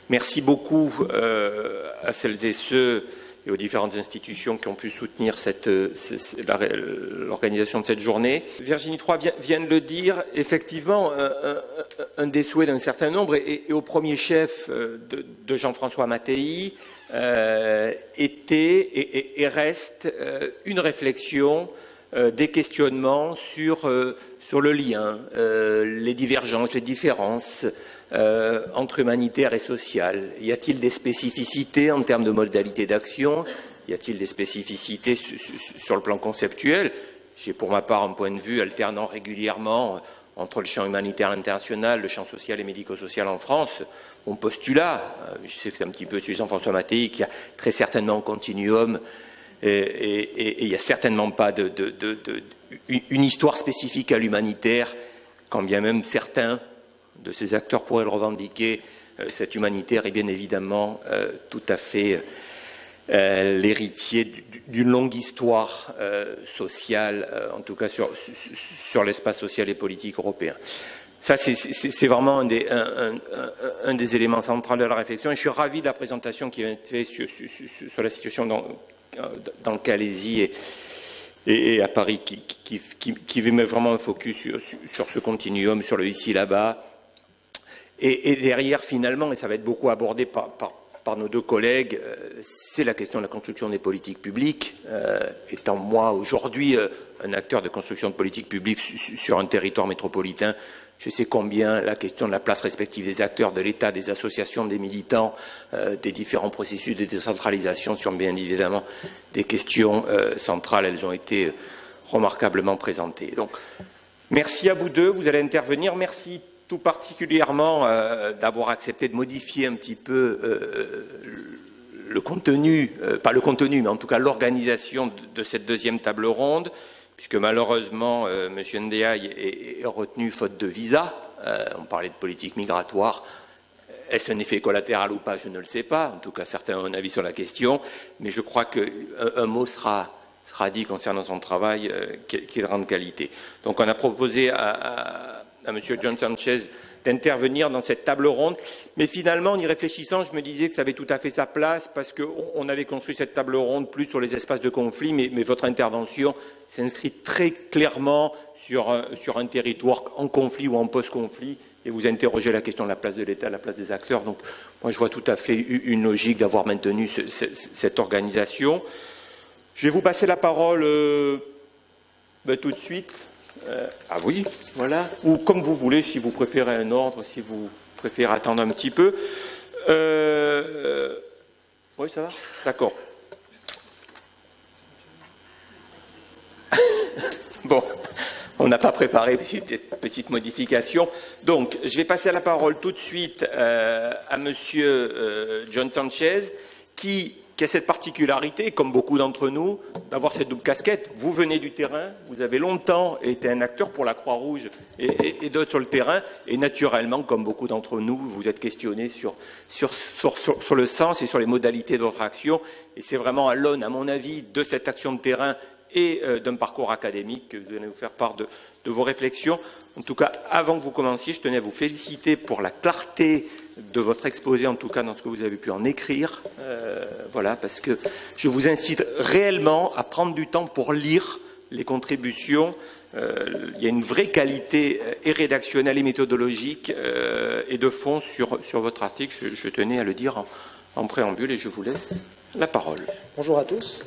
Merci beaucoup à celles et ceux et aux différentes institutions qui ont pu soutenir l'organisation de cette journée. Virginie Troy vient de le dire, effectivement, un des souhaits d'un certain nombre, et au premier chef de Jean-François Mattei, était et reste une réflexion, des questionnements sur le lien, les divergences, les différences entre humanitaire et social. Y a-t-il des spécificités en termes de modalités d'action? Y a-t-il des spécificités sur le plan conceptuel? J'ai pour ma part un point de vue alternant régulièrement entre le champ humanitaire international, le champ social et médico-social en France. Mon postulat, je sais que c'est un petit peu celui de Jean-François Mattei, qui a très certainement un continuum, et il n'y a certainement pas une histoire spécifique à l'humanitaire, quand bien même certains de ces acteurs pourraient le revendiquer. Cet humanitaire est bien évidemment tout à fait l'héritier d'une longue histoire sociale, en tout cas sur l'espace social et politique européen. Ça, c'est vraiment un des éléments centraux de la réflexion. Et je suis ravi de la présentation qui vient d'être faite sur la situation dans le Calaisis et à Paris, qui met vraiment un focus sur ce continuum, sur le ici, là-bas. Et derrière, finalement, et ça va être beaucoup abordé par nos deux collègues, c'est la question de la construction des politiques publiques. Étant moi aujourd'hui un acteur de construction de politiques publiques sur un territoire métropolitain, je sais combien la question de la place respective des acteurs, de l'État, des associations, des militants, des différents processus de décentralisation sont bien évidemment des questions centrales. Elles ont été remarquablement présentées. Donc, merci à vous deux. Vous allez intervenir. Merci tout particulièrement d'avoir accepté de modifier un petit peu le contenu, pas le contenu, mais en tout cas l'organisation de cette deuxième table ronde, puisque malheureusement, M. Ndiaye est retenu faute de visa. On parlait de politique migratoire. Est-ce un effet collatéral ou pas? Je ne le sais pas. En tout cas, certains ont un avis sur la question. Mais je crois qu'un mot sera dit concernant son travail, qui est de grande qualité. Donc, on a proposé à M. John Sanchez d'intervenir dans cette table ronde. Mais finalement, en y réfléchissant, je me disais que ça avait tout à fait sa place parce qu'on avait construit cette table ronde plus sur les espaces de conflit, mais votre intervention s'inscrit très clairement sur un territoire en conflit ou en post-conflit, et vous interrogez la question de la place de l'État, la place des acteurs. Donc, moi, je vois tout à fait une logique d'avoir maintenu cette organisation. Je vais vous passer la parole tout de suite. Ah oui, voilà. Ou comme vous voulez, si vous préférez un ordre, si vous préférez attendre un petit peu. Oui, ça va? D'accord. Bon, on n'a pas préparé cette petite modification. Donc, je vais passer la parole tout de suite à Monsieur John Sanchez, qui a cette particularité, comme beaucoup d'entre nous, d'avoir cette double casquette. Vous venez du terrain, vous avez longtemps été un acteur pour la Croix-Rouge et d'autres sur le terrain, et naturellement, comme beaucoup d'entre nous, vous êtes questionné sur le sens et sur les modalités de votre action. Et c'est vraiment à l'aune, à mon avis, de cette action de terrain et d'un parcours académique que vous allez nous faire part de vos réflexions. En tout cas, avant que vous commenciez, je tenais à vous féliciter pour la clarté de votre exposé, en tout cas dans ce que vous avez pu en écrire. Voilà, parce que je vous incite réellement à prendre du temps pour lire les contributions. Il y a une vraie qualité et rédactionnelle et méthodologique et de fond sur votre article. Je tenais à le dire en préambule et je vous laisse la parole. Bonjour à tous.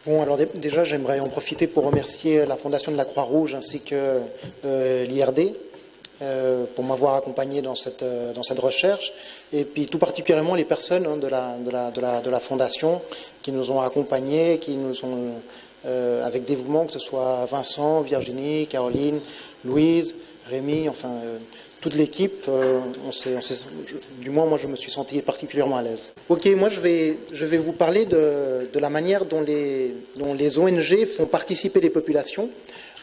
Bon, alors déjà, j'aimerais en profiter pour remercier la Fondation de la Croix-Rouge ainsi que l'IRD pour m'avoir accompagné dans cette recherche, et puis tout particulièrement les personnes de la Fondation qui nous ont accompagnés, qui nous ont avec dévouement, que ce soit Vincent, Virginie, Caroline, Louise, Rémi, enfin toute l'équipe, du moins moi je me suis senti particulièrement à l'aise. Ok, moi je vais vous parler de la manière dont les ONG font participer les populations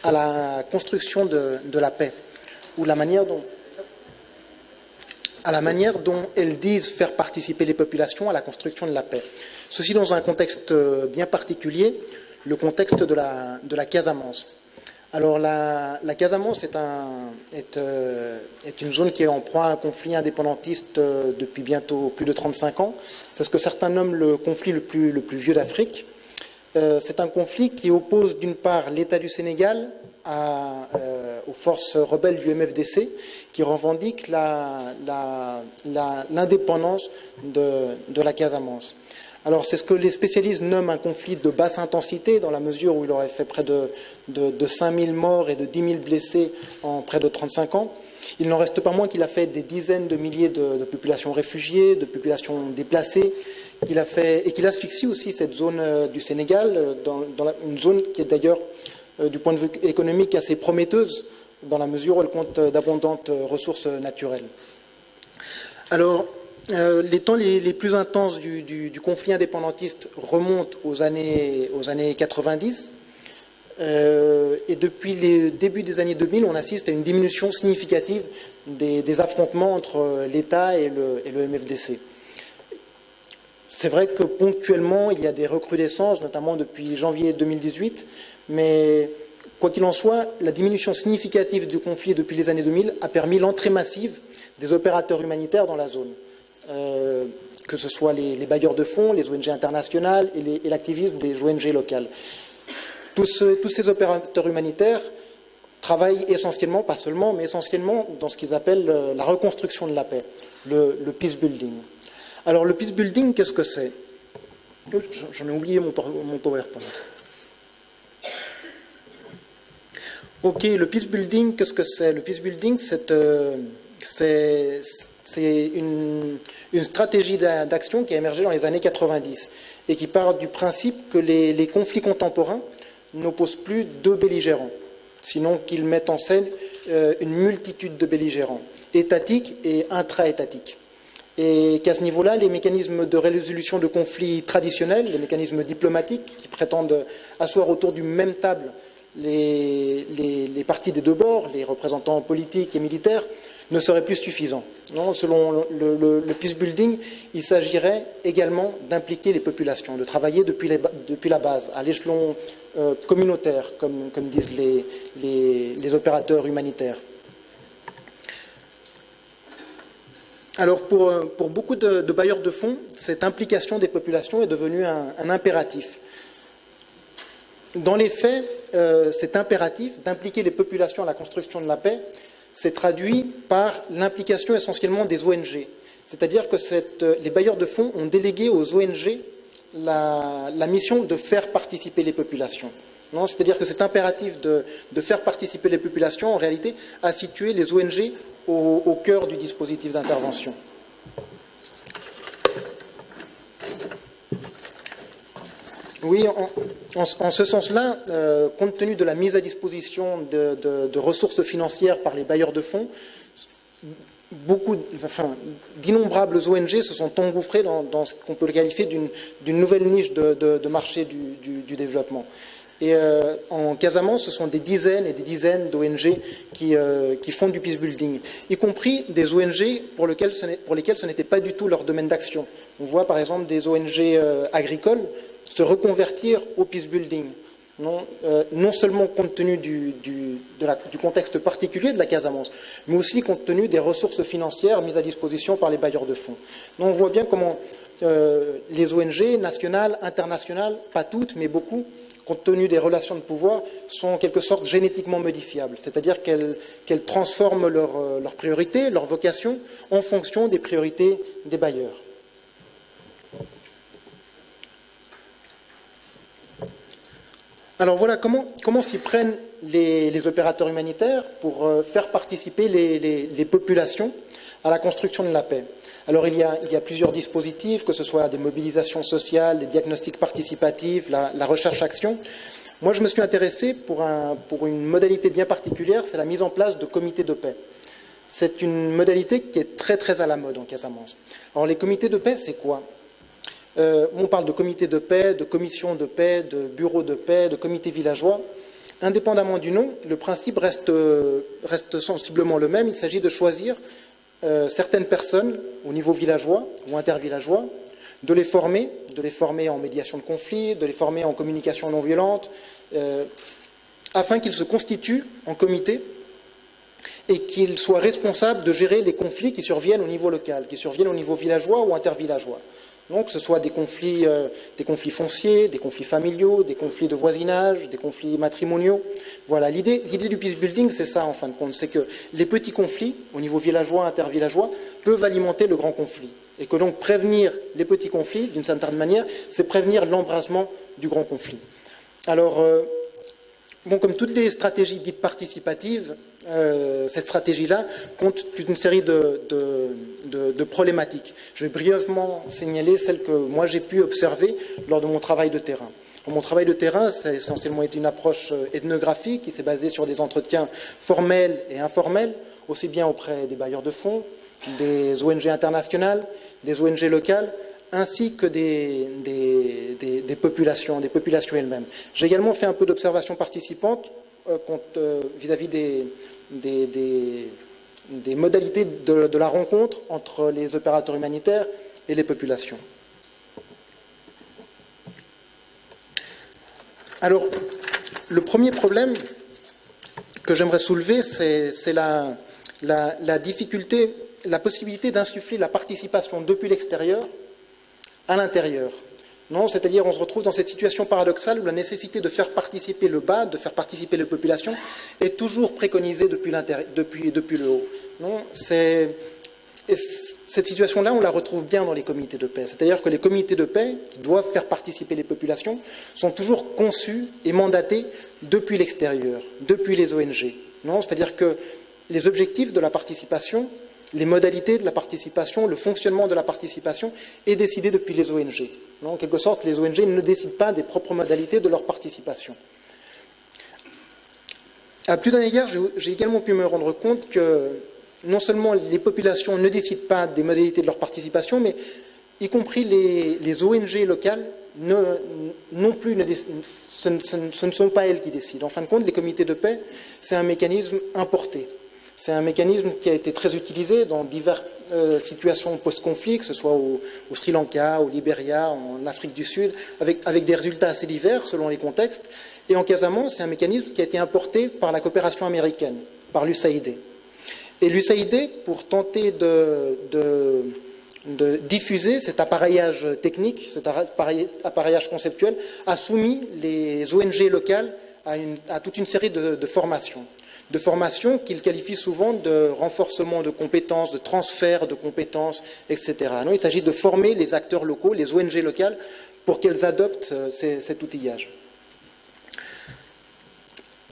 à la construction de la paix, ou à la manière dont elles disent faire participer les populations à la construction de la paix. Ceci dans un contexte bien particulier, le contexte de la Casamance. Alors la Casamance est une zone qui est en proie à un conflit indépendantiste depuis bientôt plus de 35 ans. C'est ce que certains nomment le conflit le plus vieux d'Afrique. C'est un conflit qui oppose d'une part l'État du Sénégal aux forces rebelles du MFDC qui revendiquent l'indépendance de la Casamance. Alors c'est ce que les spécialistes nomment un conflit de basse intensité dans la mesure où il aurait fait près de 5000 morts et de 10 000 blessés en près de 35 ans. Il n'en reste pas moins qu'il a fait des dizaines de milliers de populations réfugiées, de populations déplacées, et qu'il asphyxie aussi cette zone du Sénégal, une zone qui est d'ailleurs du point de vue économique assez prometteuse dans la mesure où elle compte d'abondantes ressources naturelles. Alors, les temps les plus intenses du conflit indépendantiste remontent aux années 90. Et depuis le début des années 2000, on assiste à une diminution significative des affrontements entre l'État et le MFDC. C'est vrai que ponctuellement, il y a des recrudescences, notamment depuis janvier 2018, mais quoi qu'il en soit, la diminution significative du conflit depuis les années 2000 a permis l'entrée massive des opérateurs humanitaires dans la zone. Que ce soit les bailleurs de fonds, les ONG internationales et l'activisme des ONG locales. Tous ces opérateurs humanitaires travaillent essentiellement, pas seulement, mais essentiellement dans ce qu'ils appellent la reconstruction de la paix, le peace building. Alors le peace building, qu'est-ce que c'est? J'en ai oublié mon PowerPoint. Ok, le peace building, qu'est-ce que c'est? Le peace building, c'est une stratégie d'action qui a émergé dans les années 90 et qui part du principe que les conflits contemporains n'opposent plus deux belligérants, sinon qu'ils mettent en scène une multitude de belligérants, étatiques et intra-étatiques. Et qu'à ce niveau-là, les mécanismes de résolution de conflits traditionnels, les mécanismes diplomatiques qui prétendent asseoir autour d'une même table les parties des deux bords, les représentants politiques et militaires, ne seraient plus suffisants. Non, selon le peace building, il s'agirait également d'impliquer les populations, de travailler depuis la base, à l'échelon communautaire, comme disent les opérateurs humanitaires. Alors pour beaucoup de bailleurs de fonds, cette implication des populations est devenue un impératif. Dans les faits, cet impératif d'impliquer les populations à la construction de la paix s'est traduit par l'implication essentiellement des ONG. C'est-à-dire que les bailleurs de fonds ont délégué aux ONG la mission de faire participer les populations. C'est-à-dire que cet impératif de faire participer les populations, en réalité, a situé les ONG au cœur du dispositif d'intervention. Oui, en ce sens-là, compte tenu de la mise à disposition de ressources financières par les bailleurs de fonds, d'innombrables ONG se sont engouffrées dans ce qu'on peut qualifier d'une nouvelle niche de marché du développement. Et en Casamance, ce sont des dizaines et des dizaines d'ONG qui font du peace building, y compris des ONG pour lesquelles ce n'était pas du tout leur domaine d'action. On voit par exemple des ONG agricoles se reconvertir au peace building, non seulement compte tenu du contexte particulier de la Casamance, mais aussi compte tenu des ressources financières mises à disposition par les bailleurs de fonds. Donc on voit bien comment les ONG nationales, internationales, pas toutes, mais beaucoup, compte tenu des relations de pouvoir, sont en quelque sorte génétiquement modifiables. C'est-à-dire qu'elles transforment leurs priorités, leurs vocations, en fonction des priorités des bailleurs. Alors voilà, comment s'y prennent les opérateurs humanitaires pour faire participer les populations à la construction de la paix. Alors il y a plusieurs dispositifs, que ce soit des mobilisations sociales, des diagnostics participatifs, la recherche-action. Moi je me suis intéressé pour une modalité bien particulière, c'est la mise en place de comités de paix. C'est une modalité qui est très très à la mode en Casamance. Alors les comités de paix, c'est quoi ? On parle de comités de paix, de commissions de paix, de bureaux de paix, de comités villageois. Indépendamment du nom, le principe reste sensiblement le même. Il s'agit de choisir certaines personnes au niveau villageois ou intervillageois, de les former en médiation de conflits, de les former en communication non violente, afin qu'ils se constituent en comité et qu'ils soient responsables de gérer les conflits qui surviennent au niveau local, qui surviennent au niveau villageois ou intervillageois. Donc, que ce soit des conflits fonciers, des conflits familiaux, des conflits de voisinage, des conflits matrimoniaux. Voilà, l'idée du peace building, c'est ça en fin de compte, c'est que les petits conflits, au niveau villageois, intervillageois, peuvent alimenter le grand conflit. Et que donc prévenir les petits conflits, d'une certaine manière, c'est prévenir l'embrasement du grand conflit. Alors, comme toutes les stratégies dites participatives, cette stratégie-là compte toute une série de problématiques. Je vais brièvement signaler celles que moi j'ai pu observer lors de mon travail de terrain. Mon travail de terrain, ça a essentiellement été une approche ethnographique qui s'est basée sur des entretiens formels et informels, aussi bien auprès des bailleurs de fonds, des ONG internationales, des ONG locales, ainsi que des populations elles-mêmes. J'ai également fait un peu d'observation participante vis-à-vis des modalités de la rencontre entre les opérateurs humanitaires et les populations. Alors, le premier problème que j'aimerais soulever, c'est la difficulté, la possibilité d'insuffler la participation depuis l'extérieur à l'intérieur. Non, c'est-à-dire on se retrouve dans cette situation paradoxale où la nécessité de faire participer le bas, de faire participer les populations, est toujours préconisée depuis le haut. Non, et cette situation-là, on la retrouve bien dans les comités de paix. C'est-à-dire que les comités de paix, qui doivent faire participer les populations, sont toujours conçus et mandatés depuis l'extérieur, depuis les ONG. Non, c'est-à-dire que les objectifs de la participation, les modalités de la participation, le fonctionnement de la participation est décidé depuis les ONG. En quelque sorte, les ONG ne décident pas des propres modalités de leur participation. À plus d'un égard, j'ai également pu me rendre compte que non seulement les populations ne décident pas des modalités de leur participation, mais y compris les ONG locales non plus ce ne sont pas elles qui décident. En fin de compte, les comités de paix, c'est un mécanisme importé. C'est un mécanisme qui a été très utilisé dans diverses situations post-conflit, que ce soit au Sri Lanka, au Libéria, en Afrique du Sud, avec des résultats assez divers selon les contextes. Et en Casamance, c'est un mécanisme qui a été importé par la coopération américaine, par l'USAID. Et l'USAID, pour tenter de diffuser cet appareillage technique, cet appareillage conceptuel, a soumis les ONG locales à toute une série de formations. De formations qu'il qualifie souvent de renforcement de compétences, de transfert de compétences, etc. Non, il s'agit de former les acteurs locaux, les ONG locales, pour qu'elles adoptent cet outillage.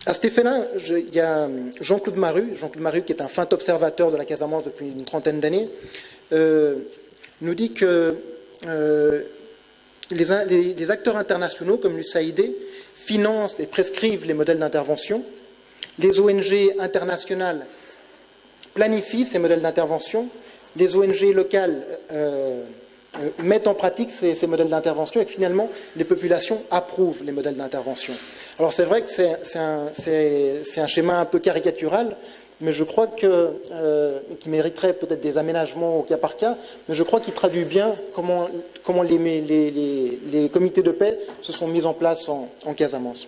À cet effet-là, il y a Jean-Claude Maru, qui est un fin observateur de la Casamance depuis une trentaine d'années, nous dit que les acteurs internationaux, comme l'USAID, financent et prescrivent les modèles d'intervention. Les ONG internationales planifient ces modèles d'intervention. Les ONG locales mettent en pratique ces modèles d'intervention et que finalement, les populations approuvent les modèles d'intervention. Alors c'est vrai que c'est un schéma un peu caricatural, mais je crois qui mériterait peut-être des aménagements au cas par cas, mais je crois qu'il traduit bien comment les comités de paix se sont mis en place en Casamance.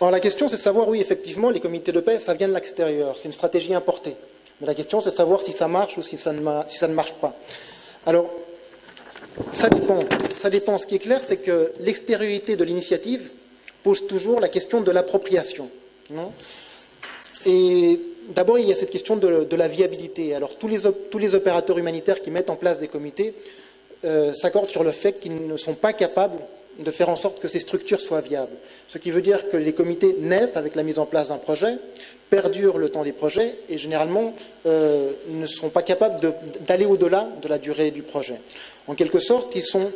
Alors la question, c'est de savoir, oui, effectivement, les comités de paix, ça vient de l'extérieur, c'est une stratégie importée. Mais la question, c'est de savoir si ça marche ou si ça ne marche pas. Alors, ça dépend. Ce qui est clair, c'est que l'extériorité de l'initiative pose toujours la question de l'appropriation. Et d'abord, il y a cette question de la viabilité. Alors, tous les opérateurs humanitaires qui mettent en place des comités s'accordent sur le fait qu'ils ne sont pas capables de faire en sorte que ces structures soient viables. Ce qui veut dire que les comités naissent avec la mise en place d'un projet, perdurent le temps des projets et généralement ne sont pas capables d'aller au-delà de la durée du projet. En quelque sorte, ils sont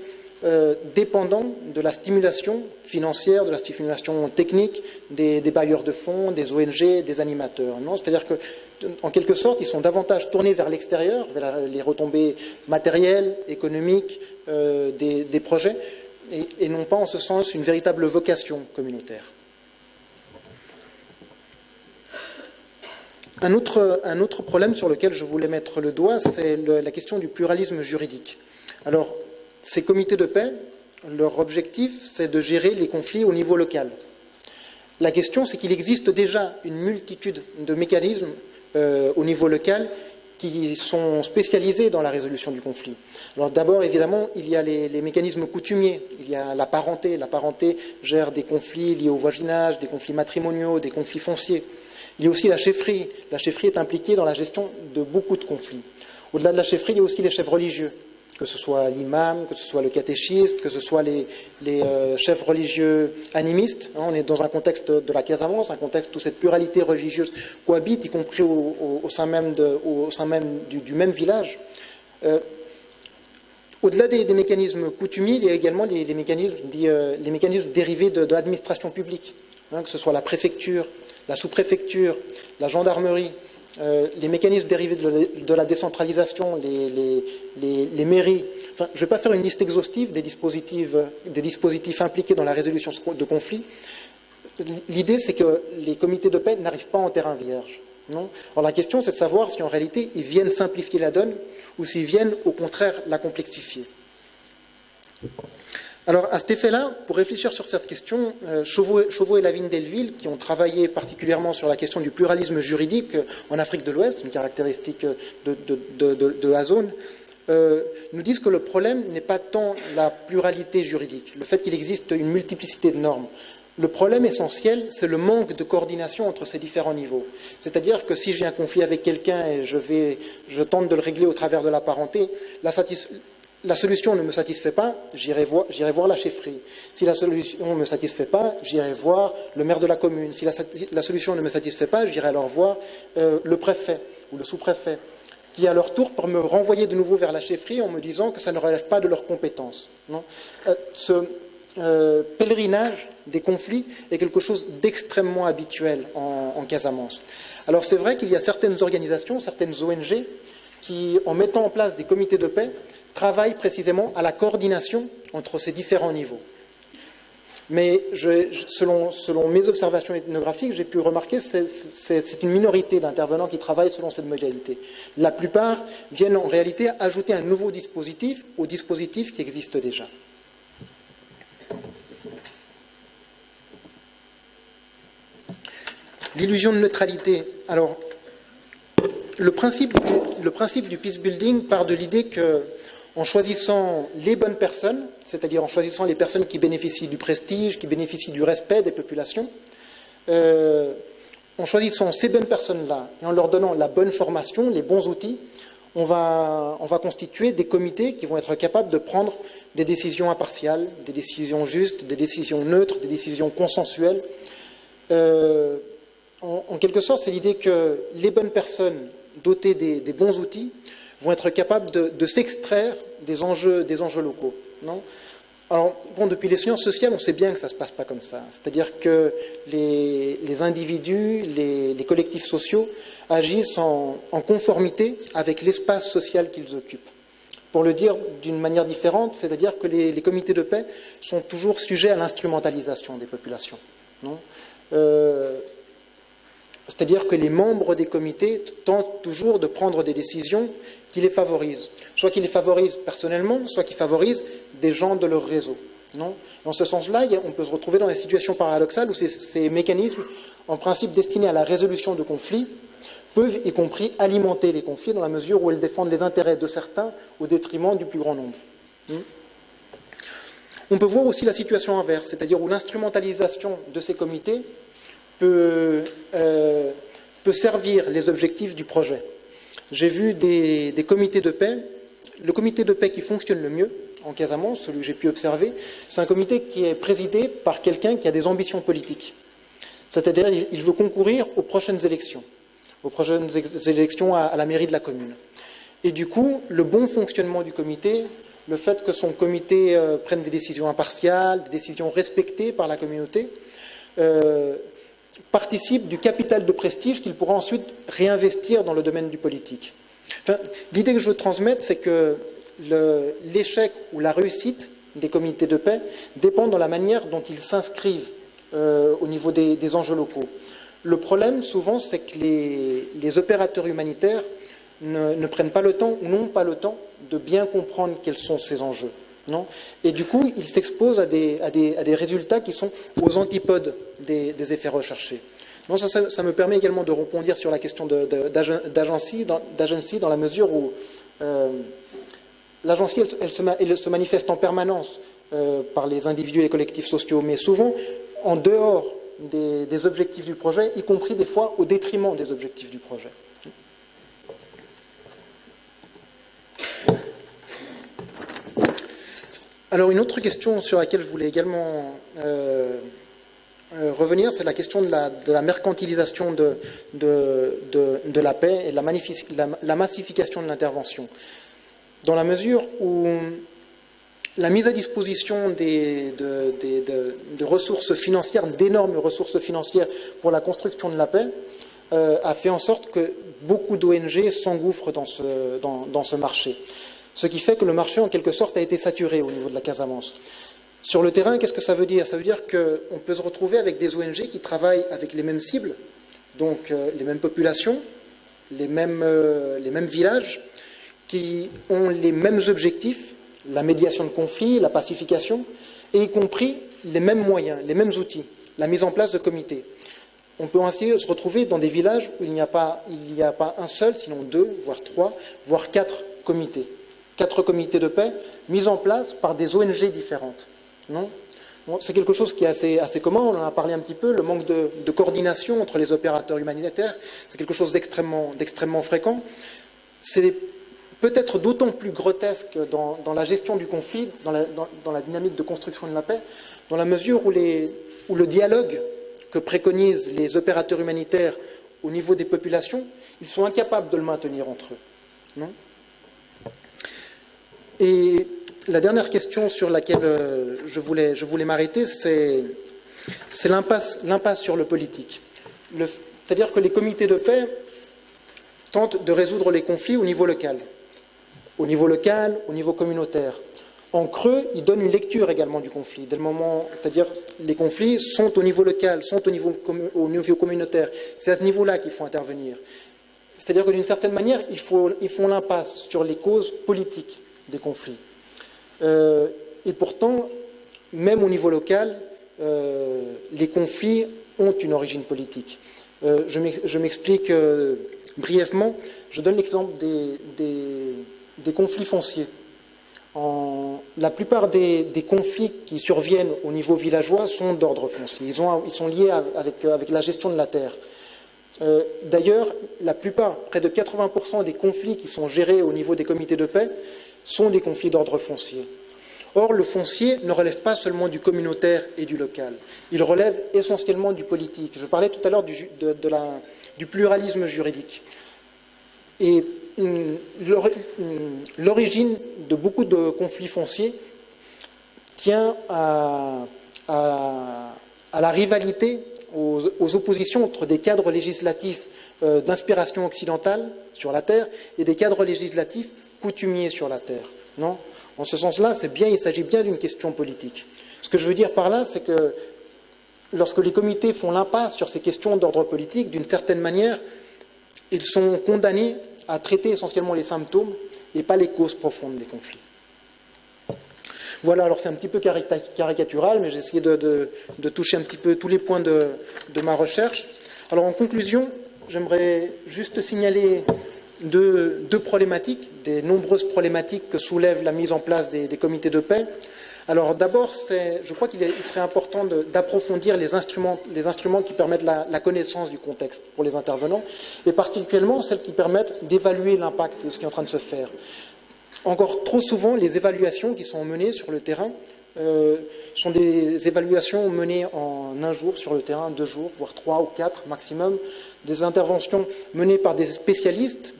dépendants de la stimulation financière, de la stimulation technique des bailleurs de fonds, des ONG, des animateurs. C'est-à-dire qu'en quelque sorte, ils sont davantage tournés vers l'extérieur, vers les retombées matérielles, économiques des projets, et n'ont pas en ce sens une véritable vocation communautaire. Un autre problème sur lequel je voulais mettre le doigt, c'est la question du pluralisme juridique. Alors, ces comités de paix leur objectif, c'est de gérer les conflits au niveau local. La question, c'est qu'il existe déjà une multitude de mécanismes au niveau local qui sont spécialisés dans la résolution du conflit. Alors d'abord, évidemment, il y a les mécanismes coutumiers. Il y a la parenté. La parenté gère des conflits liés au voisinage, des conflits matrimoniaux, des conflits fonciers. Il y a aussi la chefferie. La chefferie est impliquée dans la gestion de beaucoup de conflits. Au-delà de la chefferie, il y a aussi les chefs religieux, que ce soit l'imam, que ce soit le catéchiste, que ce soit les chefs religieux animistes. On est dans un contexte de la Casamance, un contexte où cette pluralité religieuse cohabite, y compris au sein même du même village. Au-delà des mécanismes coutumiers, il y a également les mécanismes dérivés de l'administration publique, que ce soit la préfecture, la sous-préfecture, la gendarmerie, les mécanismes dérivés de la décentralisation, les mairies. Enfin, je ne vais pas faire une liste exhaustive des dispositifs impliqués dans la résolution de conflits. L'idée, c'est que les comités de paix n'arrivent pas en terrain vierge. Non. Alors la question, c'est de savoir si en réalité ils viennent simplifier la donne ou s'ils viennent au contraire la complexifier. Alors à cet effet-là, pour réfléchir sur cette question, Chauveau et Lavigne Delville, qui ont travaillé particulièrement sur la question du pluralisme juridique en Afrique de l'Ouest, une caractéristique de la zone, nous disent que le problème n'est pas tant la pluralité juridique, le fait qu'il existe une multiplicité de normes. Le problème essentiel, c'est le manque de coordination entre ces différents niveaux. C'est-à-dire que si j'ai un conflit avec quelqu'un et je tente de le régler au travers de la parenté, la solution ne me satisfait pas, j'irai voir la chefferie. Si la solution ne me satisfait pas, j'irai voir le maire de la commune. Si la solution ne me satisfait pas, j'irai alors voir le préfet ou le sous-préfet, qui à leur tour pour me renvoyer de nouveau vers la chefferie en me disant que ça ne relève pas de leurs compétences. Non, ce pèlerinage des conflits est quelque chose d'extrêmement habituel en Casamance. Alors c'est vrai qu'il y a certaines organisations, certaines ONG, qui, en mettant en place des comités de paix, travaillent précisément à la coordination entre ces différents niveaux. Mais selon mes observations ethnographiques, j'ai pu remarquer que c'est une minorité d'intervenants qui travaillent selon cette modalité. La plupart viennent en réalité ajouter un nouveau dispositif au dispositif qui existe déjà. L'illusion de neutralité. Alors, le principe du peace building part de l'idée que, en choisissant les bonnes personnes, c'est-à-dire en choisissant les personnes qui bénéficient du prestige, qui bénéficient du respect des populations, en choisissant ces bonnes personnes-là et en leur donnant la bonne formation, les bons outils, on va constituer des comités qui vont être capables de prendre des décisions impartiales, des décisions justes, des décisions neutres, des décisions consensuelles. En quelque sorte, c'est l'idée que les bonnes personnes dotées des bons outils vont être capables de s'extraire des enjeux locaux. Non ? Alors, bon, depuis les sciences sociales, on sait bien que ça ne se passe pas comme ça. C'est-à-dire que les individus, les collectifs sociaux agissent en conformité avec l'espace social qu'ils occupent. Pour le dire d'une manière différente, c'est-à-dire que les comités de paix sont toujours sujets à l'instrumentalisation des populations. Non ? C'est-à-dire que les membres des comités tentent toujours de prendre des décisions qui les favorisent. Soit qui les favorisent personnellement, soit qui favorisent des gens de leur réseau. Non ? Dans ce sens-là, on peut se retrouver dans des situations paradoxales où ces mécanismes, en principe destinés à la résolution de conflits, peuvent y compris alimenter les conflits dans la mesure où ils défendent les intérêts de certains au détriment du plus grand nombre. On peut voir aussi la situation inverse, c'est-à-dire où l'instrumentalisation de ces comités peut servir les objectifs du projet. J'ai vu des comités de paix. Le comité de paix qui fonctionne le mieux en Casamance, celui que j'ai pu observer, c'est un comité qui est présidé par quelqu'un qui a des ambitions politiques. C'est-à-dire il veut concourir aux prochaines élections à la mairie de la commune. Et du coup, le bon fonctionnement du comité, le fait que son comité prenne des décisions impartiales, des décisions respectées par la communauté, participe du capital de prestige qu'il pourra ensuite réinvestir dans le domaine du politique. Enfin, l'idée que je veux transmettre, c'est que l'échec ou la réussite des comités de paix dépend de la manière dont ils s'inscrivent au niveau des enjeux locaux. Le problème, souvent, c'est que les opérateurs humanitaires ne prennent pas le temps ou n'ont pas le temps de bien comprendre quels sont ces enjeux. Non, et du coup, ils s'exposent à des résultats qui sont aux antipodes des effets recherchés. Donc ça me permet également de rebondir sur la question d'agency dans la mesure où l'agency, elle se manifeste en permanence par les individus et les collectifs sociaux, mais souvent en dehors des objectifs du projet, y compris des fois au détriment des objectifs du projet. Alors une autre question sur laquelle je voulais également revenir, c'est la question de la mercantilisation de la paix et de la massification de l'intervention. Dans la mesure où la mise à disposition de ressources financières, d'énormes ressources financières pour la construction de la paix, a fait en sorte que beaucoup d'ONG s'engouffrent dans ce marché. Ce qui fait que le marché, en quelque sorte, a été saturé au niveau de la Casamance. Sur le terrain, qu'est-ce que ça veut dire? Ça veut dire qu'on peut se retrouver avec des ONG qui travaillent avec les mêmes cibles, donc les mêmes populations, les mêmes villages, qui ont les mêmes objectifs, la médiation de conflits, la pacification, et y compris les mêmes moyens, les mêmes outils, la mise en place de comités. On peut ainsi se retrouver dans des villages où il n'y a pas un seul, sinon 2, voire 3, voire 4 comités. 4 comités de paix mis en place par des ONG différentes. Non ? Bon, c'est quelque chose qui est assez commun, on en a parlé un petit peu, le manque de coordination entre les opérateurs humanitaires, c'est quelque chose d'extrêmement fréquent. C'est peut-être d'autant plus grotesque dans la gestion du conflit, dans la dynamique de construction de la paix, dans la mesure où le dialogue que préconisent les opérateurs humanitaires au niveau des populations, ils sont incapables de le maintenir entre eux. Non ? Et la dernière question sur laquelle je voulais m'arrêter, c'est l'impasse sur le politique. C'est-à-dire que les comités de paix tentent de résoudre les conflits au niveau local, au niveau communautaire. En creux, ils donnent une lecture également du conflit. C'est-à-dire les conflits sont au niveau local, sont au niveau communautaire. C'est à ce niveau-là qu'il faut intervenir. C'est-à-dire que d'une certaine manière, ils font l'impasse sur les causes politiques des conflits. Et pourtant, même au niveau local, les conflits ont une origine politique. Je m'explique brièvement. Je donne l'exemple des conflits fonciers. La plupart des conflits qui surviennent au niveau villageois sont d'ordre foncier. Ils sont liés avec la gestion de la terre. D'ailleurs, la plupart, près de 80% des conflits qui sont gérés au niveau des comités de paix sont des conflits d'ordre foncier. Or, le foncier ne relève pas seulement du communautaire et du local. Il relève essentiellement du politique. Je parlais tout à l'heure du pluralisme juridique. Et l'origine de beaucoup de conflits fonciers tient à la rivalité, aux oppositions entre des cadres législatifs d'inspiration occidentale sur la terre et des cadres législatifs coutumiers sur la terre. Non ? En ce sens-là, il s'agit bien d'une question politique. Ce que je veux dire par là, c'est que lorsque les comités font l'impasse sur ces questions d'ordre politique, d'une certaine manière, ils sont condamnés à traiter essentiellement les symptômes et pas les causes profondes des conflits. Voilà, alors c'est un petit peu caricatural, mais j'ai essayé de toucher un petit peu tous les points de ma recherche. Alors en conclusion, j'aimerais juste signaler deux problématiques, des nombreuses problématiques que soulève la mise en place des comités de paix. Alors d'abord, je crois qu'il serait important d'approfondir les instruments qui permettent la connaissance du contexte pour les intervenants, et particulièrement celles qui permettent d'évaluer l'impact de ce qui est en train de se faire. Encore trop souvent, les évaluations qui sont menées sur le terrain sont des évaluations menées en 1 jour sur le terrain, 2 jours, voire 3 ou 4 maximum, des interventions menées par des spécialistes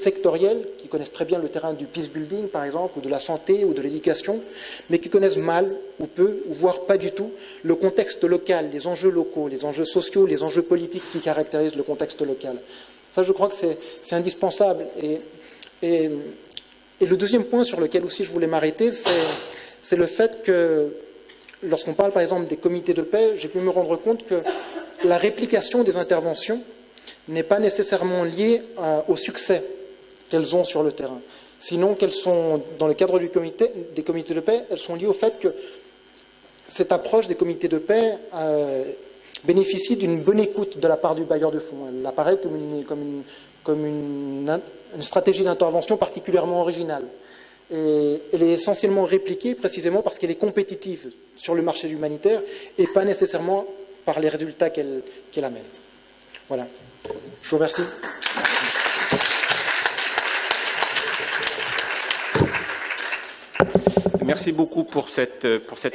sectoriels qui connaissent très bien le terrain du peace building, par exemple, ou de la santé, ou de l'éducation, mais qui connaissent mal, ou peu, ou voire pas du tout, le contexte local, les enjeux locaux, les enjeux sociaux, les enjeux politiques qui caractérisent le contexte local. Ça, je crois que c'est indispensable. Et le deuxième point sur lequel aussi je voulais m'arrêter, c'est le fait que, lorsqu'on parle par exemple des comités de paix, j'ai pu me rendre compte que la réplication des interventions n'est pas nécessairement liée au succès qu'elles ont sur le terrain. Sinon, qu'elles sont, dans le cadre des comités de paix, elles sont liées au fait que cette approche des comités de paix bénéficie d'une bonne écoute de la part du bailleur de fonds. Elle apparaît comme une stratégie d'intervention particulièrement originale. Et elle est essentiellement répliquée précisément parce qu'elle est compétitive sur le marché humanitaire et pas nécessairement par les résultats qu'elle amène. Voilà. Je vous remercie. Merci beaucoup pour cette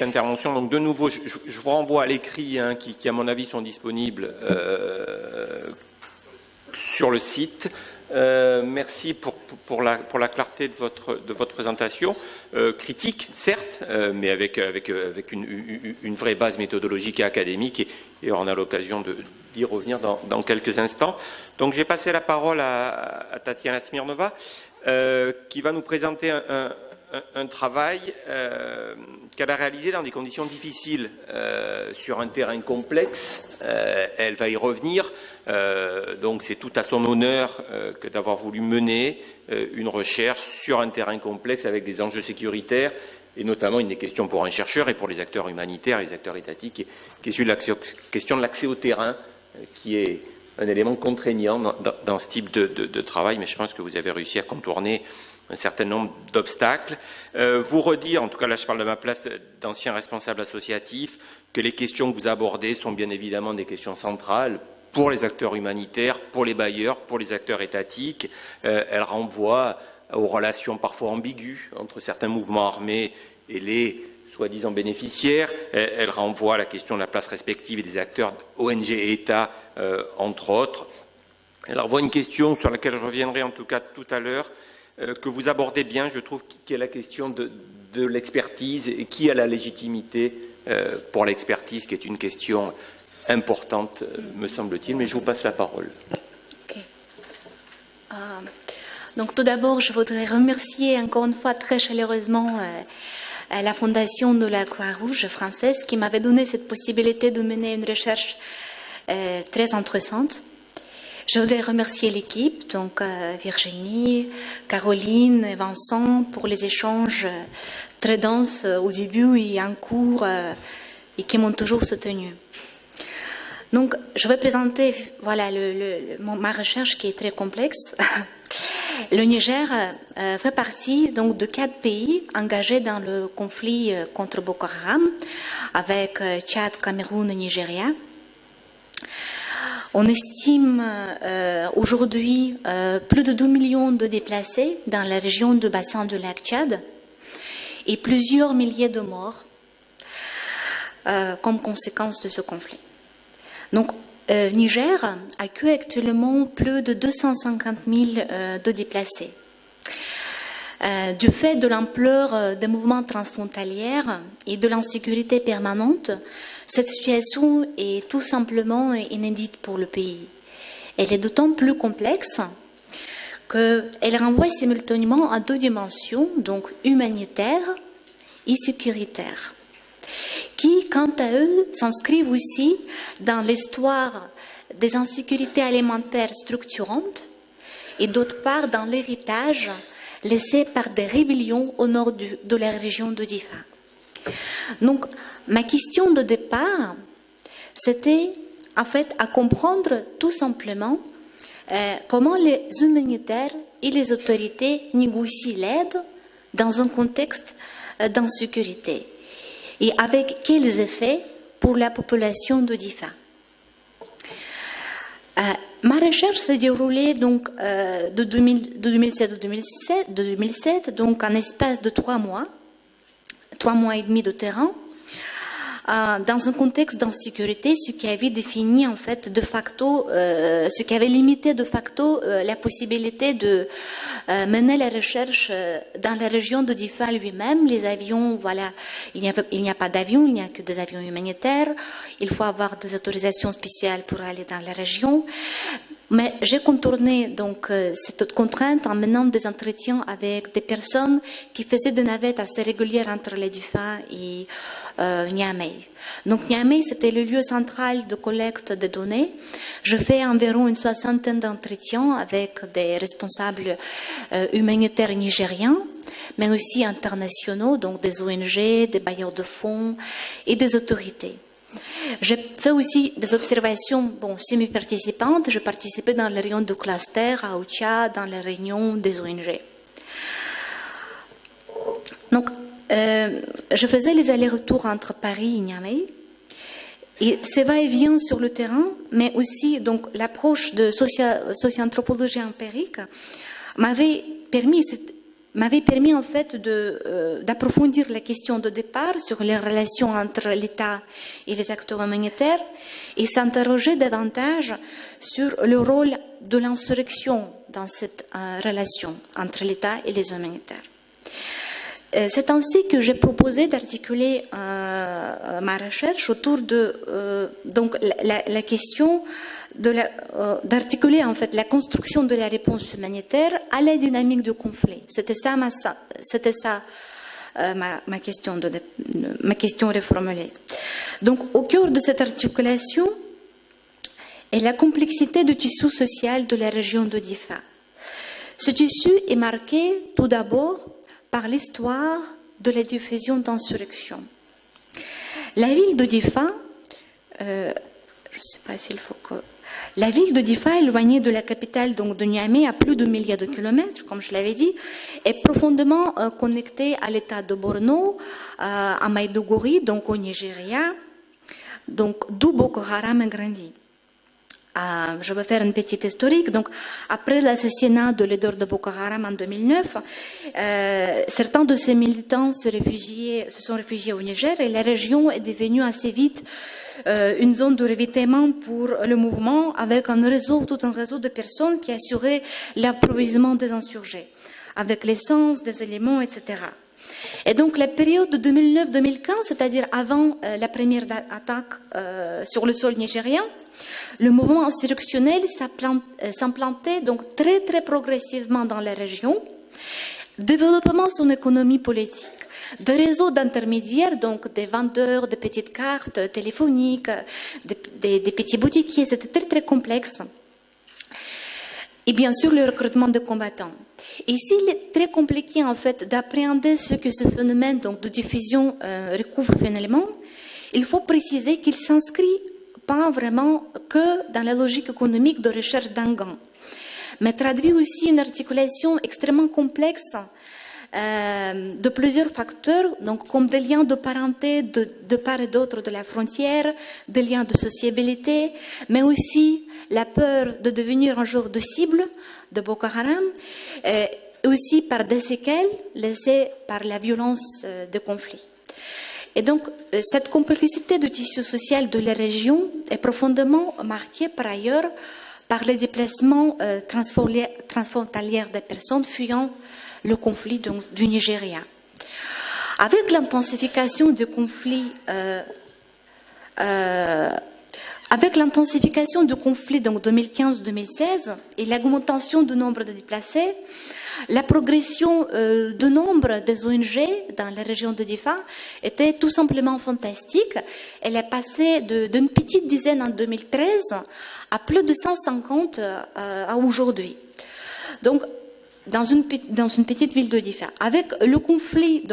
intervention. Donc de nouveau, je vous renvoie à l'écrit qui, à mon avis, sont disponibles sur le site. Merci pour la clarté de votre présentation. Critique, certes, mais avec une vraie base méthodologique et académique, et on a l'occasion d'y revenir dans quelques instants. Donc, j'ai passé la parole à Tatiana Smirnova, qui va nous présenter un travail qu'elle a réalisé dans des conditions difficiles, sur un terrain complexe. Elle va y revenir. Donc c'est tout à son honneur que d'avoir voulu mener une recherche sur un terrain complexe avec des enjeux sécuritaires, et notamment une des questions pour un chercheur et pour les acteurs humanitaires, les acteurs étatiques, qui est la question de l'accès au terrain, qui est un élément contraignant dans ce type de travail, mais je pense que vous avez réussi à contourner un certain nombre d'obstacles. Vous redire, en tout cas là je parle de ma place d'ancien responsable associatif, que les questions que vous abordez sont bien évidemment des questions centrales pour les acteurs humanitaires, pour les bailleurs, pour les acteurs étatiques. Elles renvoient aux relations parfois ambiguës entre certains mouvements armés et les soi-disant bénéficiaires. Elles renvoient à la question de la place respective des acteurs ONG et État, entre autres. Elle renvoie une question sur laquelle je reviendrai en tout cas tout à l'heure, que vous abordez bien, je trouve, qui est la question de l'expertise et qui a la légitimité pour l'expertise, qui est une question importante, me semble-t-il, mais je vous passe la parole. Okay. Donc tout d'abord, je voudrais remercier encore une fois très chaleureusement la Fondation de la Croix-Rouge française qui m'avait donné cette possibilité de mener une recherche très intéressante. Je voudrais remercier l'équipe, donc Virginie, Caroline et Vincent, pour les échanges très denses au début et en cours et qui m'ont toujours soutenue. Donc, je vais présenter voilà, ma recherche qui est très complexe. Le Niger fait partie donc, de 4 pays engagés dans le conflit contre Boko Haram, avec Tchad, Cameroun et Nigeria. On estime aujourd'hui plus de 2 millions de déplacés dans la région du bassin du lac Tchad et plusieurs milliers de morts comme conséquence de ce conflit. Donc, Niger accueille actuellement plus de 250 000 de déplacés. Du fait de l'ampleur des mouvements transfrontaliers et de l'insécurité permanente, cette situation est tout simplement inédite pour le pays. Elle est d'autant plus complexe qu'elle renvoie simultanément à 2 dimensions, donc humanitaire et sécuritaire, qui, quant à eux, s'inscrivent aussi dans l'histoire des insécurités alimentaires structurantes et d'autre part dans l'héritage laissé par des rébellions au nord de la région de Difa. Donc, ma question de départ, c'était en fait à comprendre tout simplement comment les humanitaires et les autorités négocient l'aide dans un contexte d'insécurité et avec quels effets pour la population de Difa. Ma recherche s'est déroulée donc de 2007 à 2007, donc en espace de 3 mois et demi de terrain, dans un contexte d'insécurité, ce qui avait défini en fait de facto, ce qui avait limité de facto la possibilité de mener la recherche dans la région de Difa lui-même. Les avions, voilà, il n'y a pas d'avions, il n'y a que des avions humanitaires. Il faut avoir des autorisations spéciales pour aller dans la région. Mais j'ai contourné donc cette contrainte en menant des entretiens avec des personnes qui faisaient des navettes assez régulières entre les DUFA et Niamey. Donc Niamey, c'était le lieu central de collecte de données. Je fais environ une soixantaine d'entretiens avec des responsables humanitaires nigériens, mais aussi internationaux, donc des ONG, des bailleurs de fonds et des autorités. J'ai fait aussi des observations semi-participantes. Je participais dans les réunions de cluster à Oucha, dans les réunions des ONG. Donc, je faisais les allers-retours entre Paris et Niamey. Et ce va-et-vient sur le terrain, mais aussi donc l'approche de socio-anthropologie empirique m'avait permis en fait d'approfondir la question de départ sur les relations entre l'État et les acteurs humanitaires et s'interroger davantage sur le rôle de l'insurrection dans cette relation entre l'État et les humanitaires. C'est ainsi que j'ai proposé d'articuler ma recherche autour de donc la question d'articuler en fait la construction de la réponse humanitaire à la dynamique du conflit. C'était ça ma question reformulée. Donc au cœur de cette articulation est la complexité du tissu social de la région de Difa. Ce tissu est marqué tout d'abord par l'histoire de la diffusion d'insurrection. La ville de Difa, je ne sais pas s'il faut que... La ville de Difa, éloignée de la capitale donc de Niamey à plus de milliers de kilomètres, comme je l'avais dit, est profondément connectée à l'état de Borno, à Maïdougouri, donc au Nigeria, donc d'où Boko Haram a grandi. Je vais faire une petite historique. Donc, après l'assassinat de leader de Boko Haram en 2009, certains de ces militants se sont réfugiés au Niger et la région est devenue assez vite une zone de ravitaillement pour le mouvement avec tout un réseau de personnes qui assuraient l'approvisionnement des insurgés avec l'essence, des éléments, etc. Et donc la période de 2009-2015, c'est-à-dire avant la première attaque sur le sol nigérien, le mouvement insurrectionnel s'implantait donc très très progressivement dans la région, développant son économie politique. Des réseaux d'intermédiaires, donc des vendeurs de petites cartes téléphoniques, des petits boutiquiers, c'était très très complexe. Et bien sûr le recrutement de combattants. Et s'il est très compliqué en fait d'appréhender ce que ce phénomène donc, de diffusion recouvre finalement, il faut préciser qu'il s'inscrit pas vraiment que dans la logique économique de recherche d'un gain, mais traduit aussi une articulation extrêmement complexe de plusieurs facteurs, donc comme des liens de parenté de part et d'autre de la frontière, des liens de sociabilité, mais aussi la peur de devenir un jour de cible de Boko Haram, et aussi par des séquelles laissées par la violence des conflits. Et donc, cette complexité du tissu social de la région est profondément marquée par ailleurs par les déplacements transfrontaliers des personnes fuyant le conflit donc, du Nigeria. Avec l'intensification du conflit, donc 2015-2016 et l'augmentation du nombre de déplacés, la progression du nombre des ONG dans la région de Difa était tout simplement fantastique. Elle est passée d'une petite dizaine en 2013 à plus de 150 à aujourd'hui. Donc, dans une petite ville de Difa. Avec le conflit,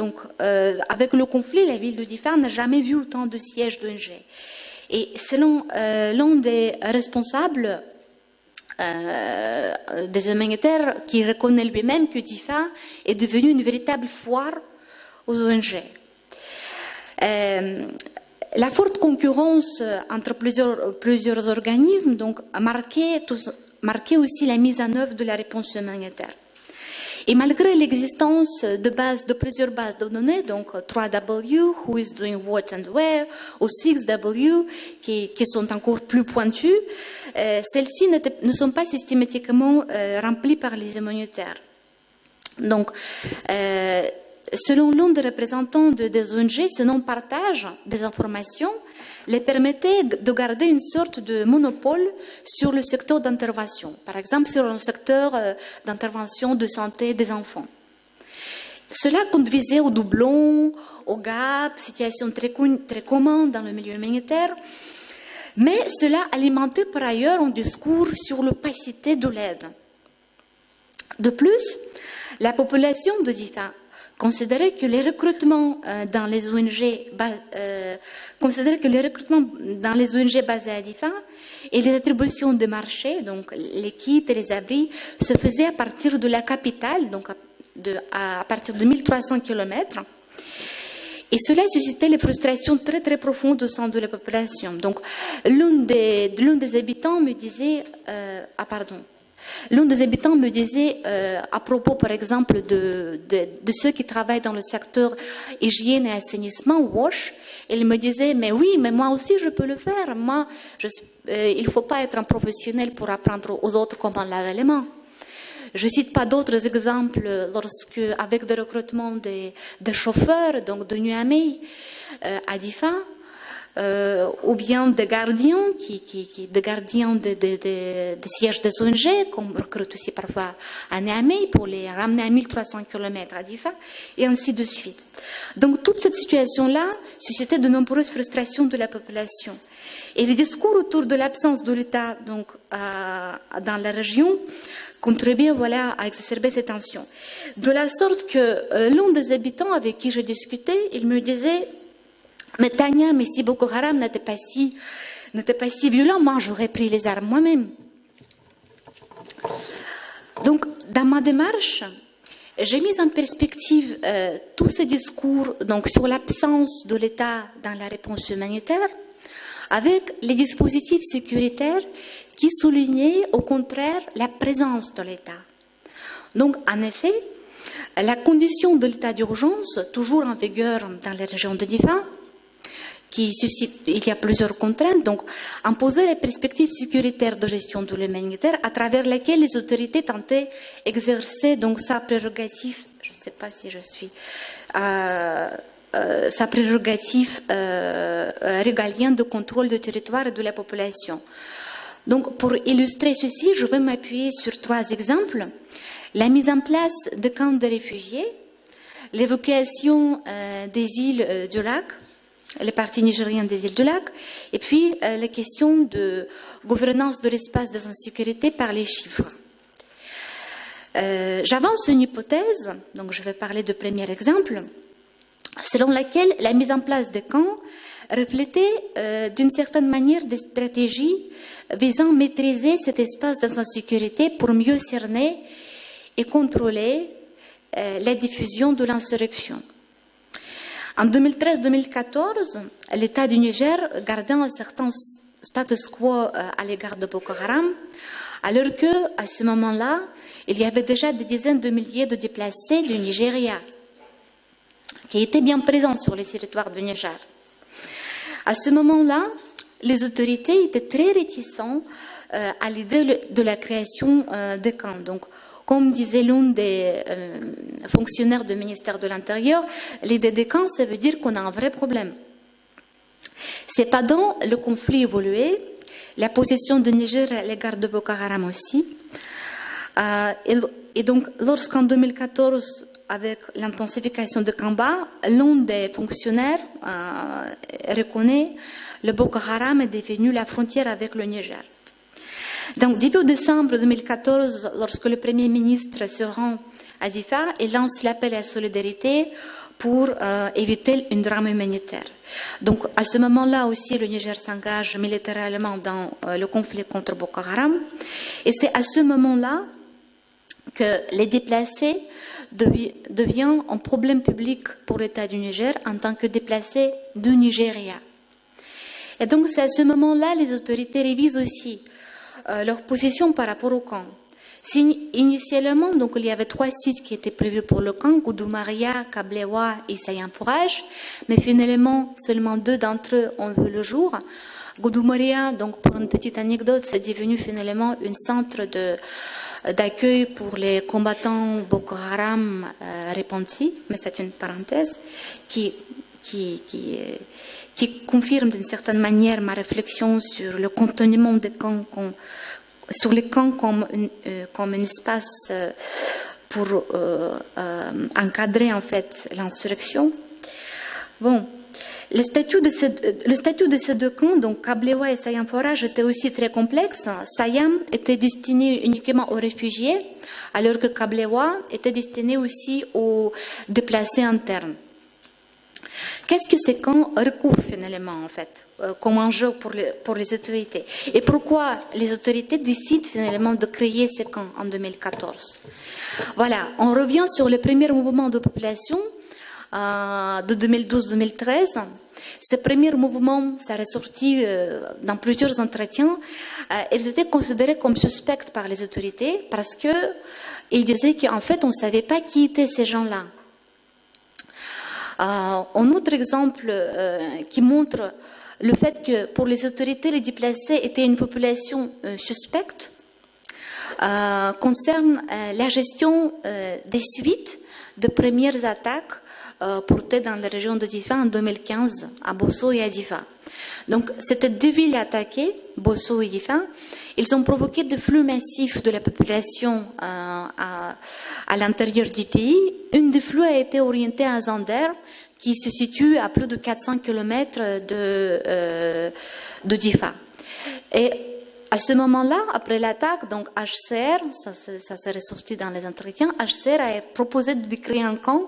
la ville de Difa n'a jamais vu autant de sièges d'ONG. Et selon l'un des responsables des humanitaires qui reconnaît lui-même que Difa est devenue une véritable foire aux ONG. La forte concurrence entre plusieurs organismes donc, a marqué aussi la mise en œuvre de la réponse humanitaire. Et malgré l'existence de plusieurs bases de données, donc 3W, Who is doing what and where, ou 6W, qui sont encore plus pointues, celles-ci ne sont pas systématiquement remplies par les humanitaires. Donc, selon l'un des représentants des ONG, ce non-partage des informations les permettait de garder une sorte de monopole sur le secteur d'intervention, par exemple sur le secteur d'intervention de santé des enfants. Cela conduisait au doublon, au gap, situation très commune dans le milieu humanitaire, mais cela alimentait par ailleurs un discours sur l'opacité de l'aide. De plus, la population de Difa considérait que les recrutements dans les ONG basés à Difa et les attributions de marché, donc les kits et les abris, se faisaient à partir de la capitale, donc à partir de 1300 km. Et cela suscitait les frustrations très très profondes au sein de la population. Donc, l'un des habitants me disait, à propos, par exemple, de ceux qui travaillent dans le secteur hygiène et assainissement, WASH, il me disait, mais oui, mais moi aussi je peux le faire. Moi, il ne faut pas être un professionnel pour apprendre aux autres comment laver les mains. Je ne cite pas d'autres exemples lorsque, avec des recrutements de chauffeurs, donc de Niamey à Difa, ou bien des gardiens, des sièges des ONG, qu'on recrute aussi parfois à Niamey pour les ramener à 1300 km à Difa, et ainsi de suite. Donc toute cette situation-là suscitait de nombreuses frustrations de la population. Et les discours autour de l'absence de l'État donc, dans la région contribuaient à exacerber ces tensions. De la sorte que l'un des habitants avec qui je discutais, il me disait « Mais Tania, mais si Boko Haram n'était pas si violent, moi j'aurais pris les armes moi-même. » Donc, dans ma démarche, j'ai mis en perspective tous ces discours donc, sur l'absence de l'État dans la réponse humanitaire avec les dispositifs sécuritaires qui soulignaient au contraire la présence de l'État. Donc, en effet, la condition de l'état d'urgence, toujours en vigueur dans les régions de Difa, qui suscite, il y a plusieurs contraintes, donc imposer les perspectives sécuritaires de gestion de l'humanitaire à travers lesquelles les autorités tentaient d'exercer donc sa prérogative, je ne sais pas si je suis, sa prérogative régalienne de contrôle du territoire et de la population. Donc pour illustrer ceci, je vais m'appuyer sur 3 exemples. La mise en place de camps de réfugiés, l'évacuation des îles du lac, les parties nigériennes des îles du lac, et puis la question de gouvernance de l'espace des insécurités par les chiffres. J'avance une hypothèse, donc je vais parler de premier exemple, selon laquelle la mise en place des camps reflétait d'une certaine manière des stratégies visant à maîtriser cet espace d'insécurité pour mieux cerner et contrôler la diffusion de l'insurrection. En 2013-2014, l'État du Niger gardait un certain status quo à l'égard de Boko Haram, alors qu'à ce moment-là, il y avait déjà des dizaines de milliers de déplacés du Nigeria qui étaient bien présents sur les territoires du Niger. À ce moment-là, les autorités étaient très réticentes à l'idée de la création des camps. Donc, comme disait l'un des fonctionnaires du ministère de l'Intérieur, l'idée des camps, ça veut dire qu'on a un vrai problème. Cependant, le conflit évoluait, la position du Niger à l'égard de Boko Haram aussi. Et donc, lorsqu'en 2014, avec l'intensification de combat, l'un des fonctionnaires reconnaît le Boko Haram est devenu la frontière avec le Niger. Donc, début décembre 2014, lorsque le Premier ministre se rend à Difa, il lance l'appel à la solidarité pour éviter une drame humanitaire. Donc, à ce moment-là aussi, le Niger s'engage militairement dans le conflit contre Boko Haram. Et c'est à ce moment-là que les déplacés deviennent un problème public pour l'État du Niger en tant que déplacés du Nigeria. Et donc, c'est à ce moment-là que les autorités révisent aussi leur position par rapport au camp. Initialement, donc, il y avait 3 sites qui étaient prévus pour le camp, Goudoumaria, Kablewa et Sayan-Fourage, mais finalement, seulement 2 d'entre eux ont vu le jour. Goudoumaria, donc pour une petite anecdote, c'est devenu finalement un centre d'accueil pour les combattants Boko Haram repentis, mais c'est une parenthèse qui qui confirme d'une certaine manière ma réflexion sur le contournement des camps, sur les camps comme un espace pour encadrer en fait l'insurrection. Bon, le statut de ces deux camps, donc Kablewa et Sayam Forage, était aussi très complexe. Sayam était destiné uniquement aux réfugiés, alors que Kablewa était destiné aussi aux déplacés internes. Qu'est-ce que ces camps recouvrent finalement en fait comme enjeu pour les autorités? Et pourquoi les autorités décident finalement de créer ces camps en 2014? Voilà, on revient sur le premier mouvement de population de 2012-2013. Ce premier mouvement, ça a ressorti dans plusieurs entretiens. Ils étaient considérés comme suspects par les autorités parce qu'ils disaient qu'en fait, on ne savait pas qui étaient ces gens-là. Un autre exemple qui montre le fait que pour les autorités, les déplacés étaient une population suspecte concerne la gestion des suites de premières attaques portées dans la région de Difa en 2015 à Bosso et à Difa. Donc, c'était deux villes attaquées, Bosso et Difa. Ils ont provoqué des flux massifs de la population à l'intérieur du pays. Une des flux a été orientée à Zander, qui se situe à plus de 400 km de Difa. Et à ce moment-là, après l'attaque, donc HCR, ça s'est ressorti dans les entretiens, HCR a proposé de créer un camp,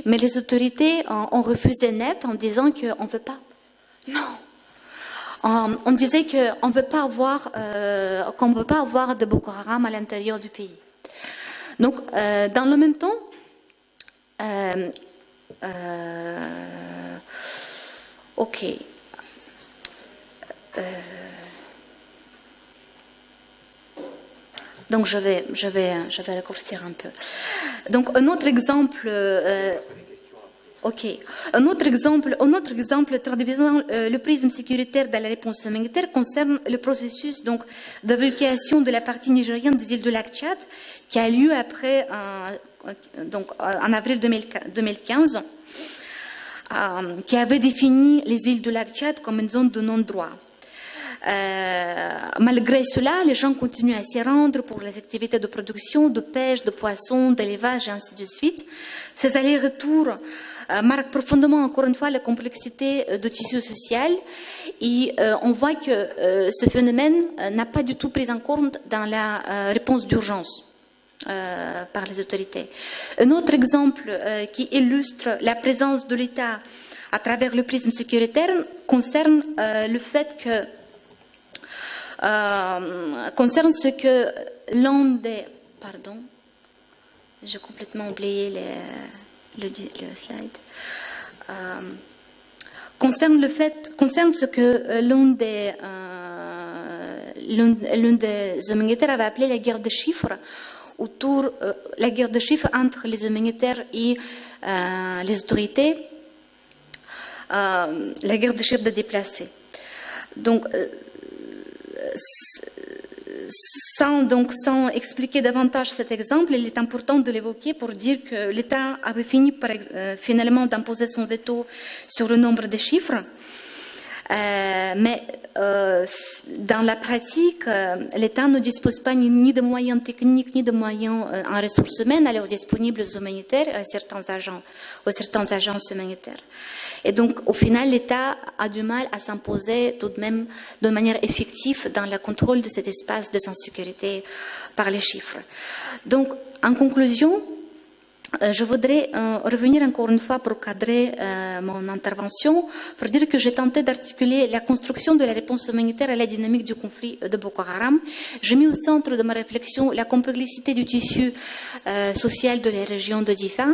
mais les autorités ont refusé net en disant qu'on ne veut pas. Non. On disait qu'on ne veut pas avoir, de Boko Haram à l'intérieur du pays. Donc, dans le même temps, ok. Donc je vais raccourcir un peu. Donc un autre exemple. Ok. Un autre exemple traduisant le prisme sécuritaire dans la réponse humanitaire concerne le processus donc d'évacuation de la partie nigérienne des îles du lac Tchad qui a lieu après donc en avril 2015, qui avait défini les îles du lac Tchad comme une zone de non-droit. Malgré cela, les gens continuent à s'y rendre pour les activités de production, de pêche, de poissons, d'élevage et ainsi de suite. Ces allers-retours marquent profondément, encore une fois, la complexité du tissu social et on voit que ce phénomène n'a pas du tout pris en compte dans la réponse d'urgence par les autorités. Un autre exemple qui illustre la présence de l'État à travers le prisme sécuritaire concerne le fait que concerne ce que l'un des... Pardon, j'ai complètement oublié le slide. Concerne ce que l'un des humanitaires avait appelé la guerre des chiffres, la guerre des chiffres entre les humanitaires et les autorités, la guerre des chiffres de déplacés. Donc, sans expliquer davantage cet exemple, il est important de l'évoquer pour dire que l'État avait fini finalement d'imposer son veto sur le nombre de chiffres. Mais dans la pratique, l'État ne dispose pas ni de moyens techniques, ni de moyens en ressources humaines alors disponibles aux humanitaires, à certaines agences humanitaires. Et donc, au final, l'État a du mal à s'imposer tout de même de manière effective dans le contrôle de cet espace de insécurité par les chiffres. Donc, en conclusion, je voudrais revenir encore une fois pour cadrer mon intervention, pour dire que j'ai tenté d'articuler la construction de la réponse humanitaire à la dynamique du conflit de Boko Haram. J'ai mis au centre de ma réflexion la complexité du tissu social de la région de Difa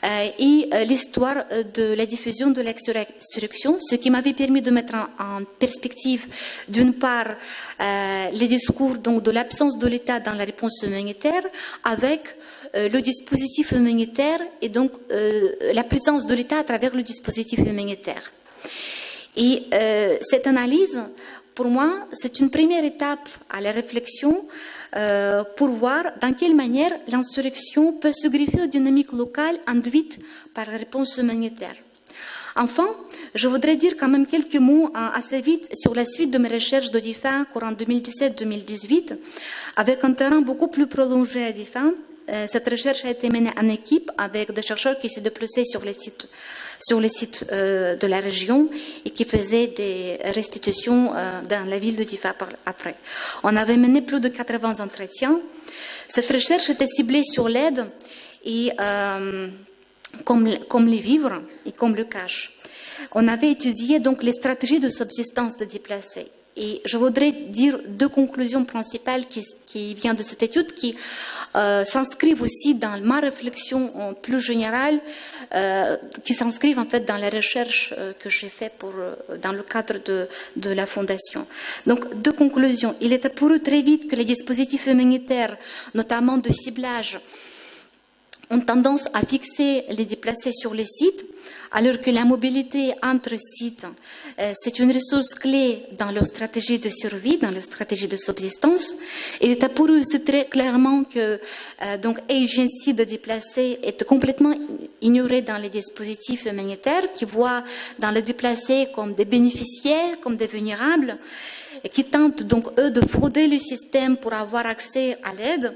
et l'histoire de la diffusion de l'insurrection, ce qui m'avait permis de mettre en perspective, d'une part, les discours donc, de l'absence de l'État dans la réponse humanitaire avec le dispositif humanitaire et donc la présence de l'État à travers le dispositif humanitaire. Et cette analyse, pour moi, c'est une première étape à la réflexion pour voir dans quelle manière l'insurrection peut se greffer aux dynamiques locales induites par la réponse humanitaire. Enfin, je voudrais dire quand même quelques mots assez vite sur la suite de mes recherches de DIFA courant 2017-2018, avec un terrain beaucoup plus prolongé à DIFA. Cette recherche a été menée en équipe avec des chercheurs qui se déplaçaient sur les sites de la région et qui faisaient des restitutions dans la ville de DIFA après. On avait mené plus de 80 entretiens. Cette recherche était ciblée sur l'aide et comme les vivres et comme le cash. On avait étudié donc les stratégies de subsistance des déplacés. Et je voudrais dire deux conclusions principales qui viennent de cette étude, qui s'inscrivent aussi dans ma réflexion plus générale, qui s'inscrivent en fait dans la recherche que j'ai faite dans le cadre de la Fondation. Donc, deux conclusions. Il est apparu très vite que les dispositifs humanitaires, notamment de ciblage, ont tendance à fixer les déplacés sur les sites, alors que la mobilité entre sites, c'est une ressource clé dans leur stratégie de survie, dans leur stratégie de subsistance. Il est apparu aussi très clairement que donc agency de déplacés est complètement ignorée dans les dispositifs humanitaires, qui voient dans les déplacés comme des bénéficiaires, comme des vulnérables, et qui tentent donc eux de frauder le système pour avoir accès à l'aide.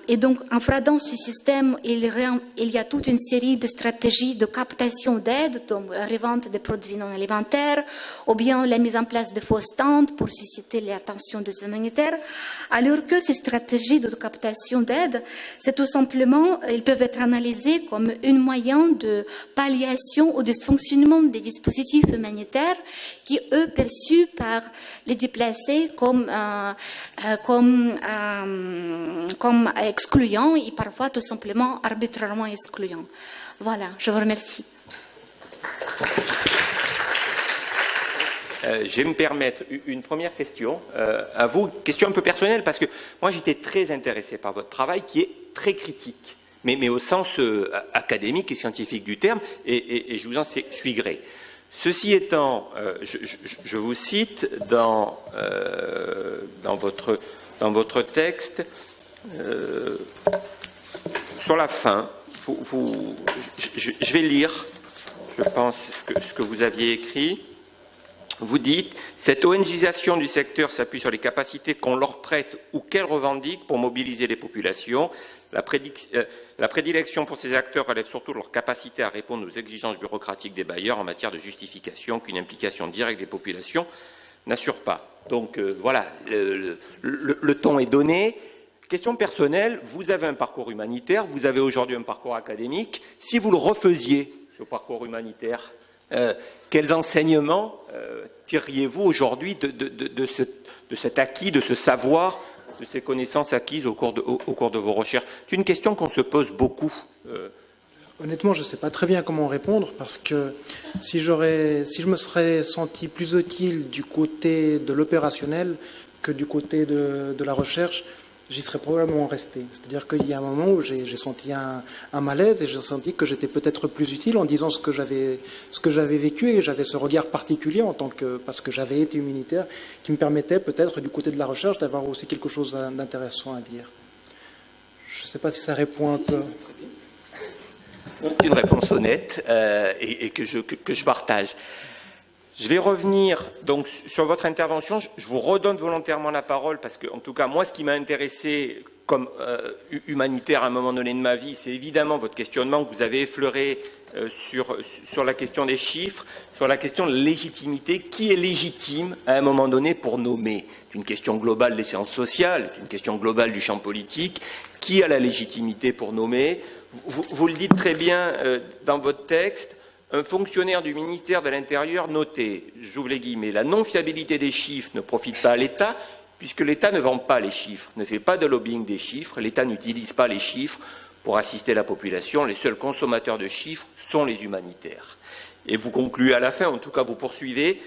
Et donc, en fraudant ce système, il y a toute une série de stratégies de captation d'aide, donc la revente des produits non alimentaires, ou bien la mise en place de faux stands pour susciter l'attention des humanitaires, alors que ces stratégies de captation d'aide, c'est tout simplement, ils peuvent être analysées comme un moyen de palliation au dysfonctionnement des dispositifs humanitaires qui, eux, perçus par les déplacés comme excluant et parfois tout simplement arbitrairement excluant. Voilà, je vous remercie. Je vais me permettre une première question à vous, question un peu personnelle, parce que moi j'étais très intéressé par votre travail qui est très critique, mais au sens académique et scientifique du terme, et je vous en suis gré. Ceci étant, je vous cite dans votre texte, sur la fin, je vais lire, je pense, ce que vous aviez écrit. Vous dites « Cette ONGisation du secteur s'appuie sur les capacités qu'on leur prête ou qu'elles revendiquent pour mobiliser les populations. La prédilection pour ces acteurs relève surtout de leur capacité à répondre aux exigences bureaucratiques des bailleurs en matière de justification qu'une implication directe des populations n'assure pas. » Donc voilà, le ton est donné. Question personnelle, vous avez un parcours humanitaire, vous avez aujourd'hui un parcours académique. Si vous le refaisiez, ce parcours humanitaire, quels enseignements tireriez-vous aujourd'hui de cet acquis, de ce savoir, de ces connaissances acquises au cours de vos recherches? C'est une question qu'on se pose beaucoup. Honnêtement, je ne sais pas très bien comment répondre, parce que si je me serais senti plus utile du côté de l'opérationnel que du côté de la recherche, j'y serais probablement resté. C'est-à-dire qu'il y a un moment où j'ai senti un malaise et j'ai senti que j'étais peut-être plus utile en disant ce que j'avais vécu, et j'avais ce regard particulier parce que j'avais été humanitaire qui me permettait peut-être du côté de la recherche d'avoir aussi quelque chose d'intéressant à dire. Je ne sais pas si ça répond un peu. C'est une réponse honnête et que je partage. Je vais revenir donc sur votre intervention. Je vous redonne volontairement la parole parce que, en tout cas, moi, ce qui m'a intéressé comme humanitaire à un moment donné de ma vie, c'est évidemment votre questionnement que vous avez effleuré sur la question des chiffres, sur la question de légitimité. Qui est légitime à un moment donné pour nommer? C'est une question globale des sciences sociales, une question globale du champ politique. Qui a la légitimité pour nommer? Vous le dites très bien dans votre texte. Un fonctionnaire du ministère de l'Intérieur notait, j'ouvre les guillemets, la non-fiabilité des chiffres ne profite pas à l'État, puisque l'État ne vend pas les chiffres, ne fait pas de lobbying des chiffres, l'État n'utilise pas les chiffres pour assister la population, les seuls consommateurs de chiffres sont les humanitaires. Et vous concluez à la fin, en tout cas vous poursuivez,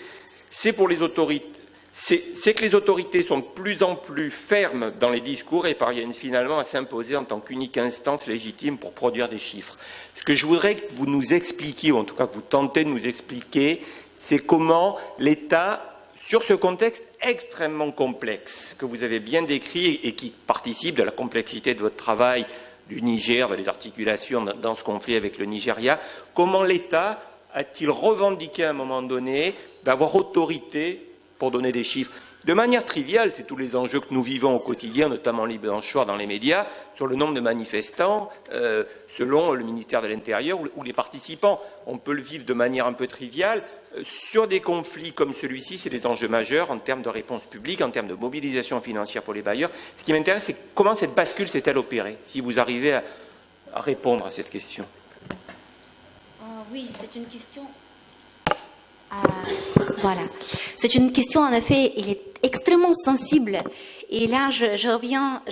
c'est pour les autorités. C'est que les autorités sont de plus en plus fermes dans les discours et parviennent finalement à s'imposer en tant qu'unique instance légitime pour produire des chiffres. Ce que je voudrais que vous nous expliquiez, ou en tout cas que vous tentez de nous expliquer, c'est comment l'État, sur ce contexte extrêmement complexe que vous avez bien décrit et qui participe de la complexité de votre travail du Niger, des articulations dans ce conflit avec le Nigeria, comment l'État a-t-il revendiqué à un moment donné d'avoir autorité pour donner des chiffres? De manière triviale, c'est tous les enjeux que nous vivons au quotidien, notamment les blancheurs dans les médias, sur le nombre de manifestants, selon le ministère de l'Intérieur ou les participants. On peut le vivre de manière un peu triviale. Sur des conflits comme celui-ci, c'est des enjeux majeurs en termes de réponse publique, en termes de mobilisation financière pour les bailleurs. Ce qui m'intéresse, c'est comment cette bascule s'est-elle opérée, si vous arrivez à répondre à cette question. Oui, c'est une question. Voilà. C'est une question, en effet, elle est extrêmement sensible. Et là, je reviens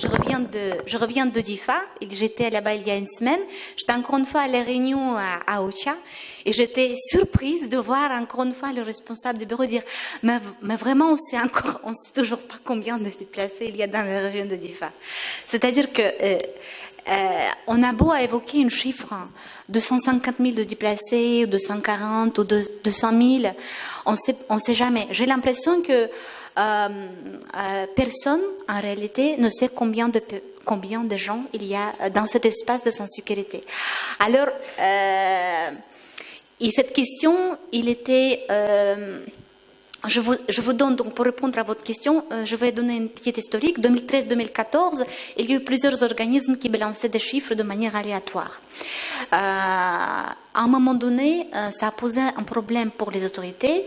de DIFA. J'étais là-bas il y a une semaine. J'étais encore une fois à la réunion à Ocha. Et j'étais surprise de voir encore une fois le responsable du bureau dire mais vraiment, on ne sait toujours pas combien de déplacés il y a dans la région de DIFA. C'est-à-dire que on a beau évoquer un chiffre de 150 000 de déplacés, de 140 ou de 200 000, on sait jamais. J'ai l'impression que personne, en réalité, ne sait combien de gens il y a dans cet espace de sécurité. Alors, et cette question, il était... Je vous donne donc, pour répondre à votre question, je vais donner une petite historique. 2013-2014, il y a eu plusieurs organismes qui balançaient des chiffres de manière aléatoire. À un moment donné, ça a posé un problème pour les autorités,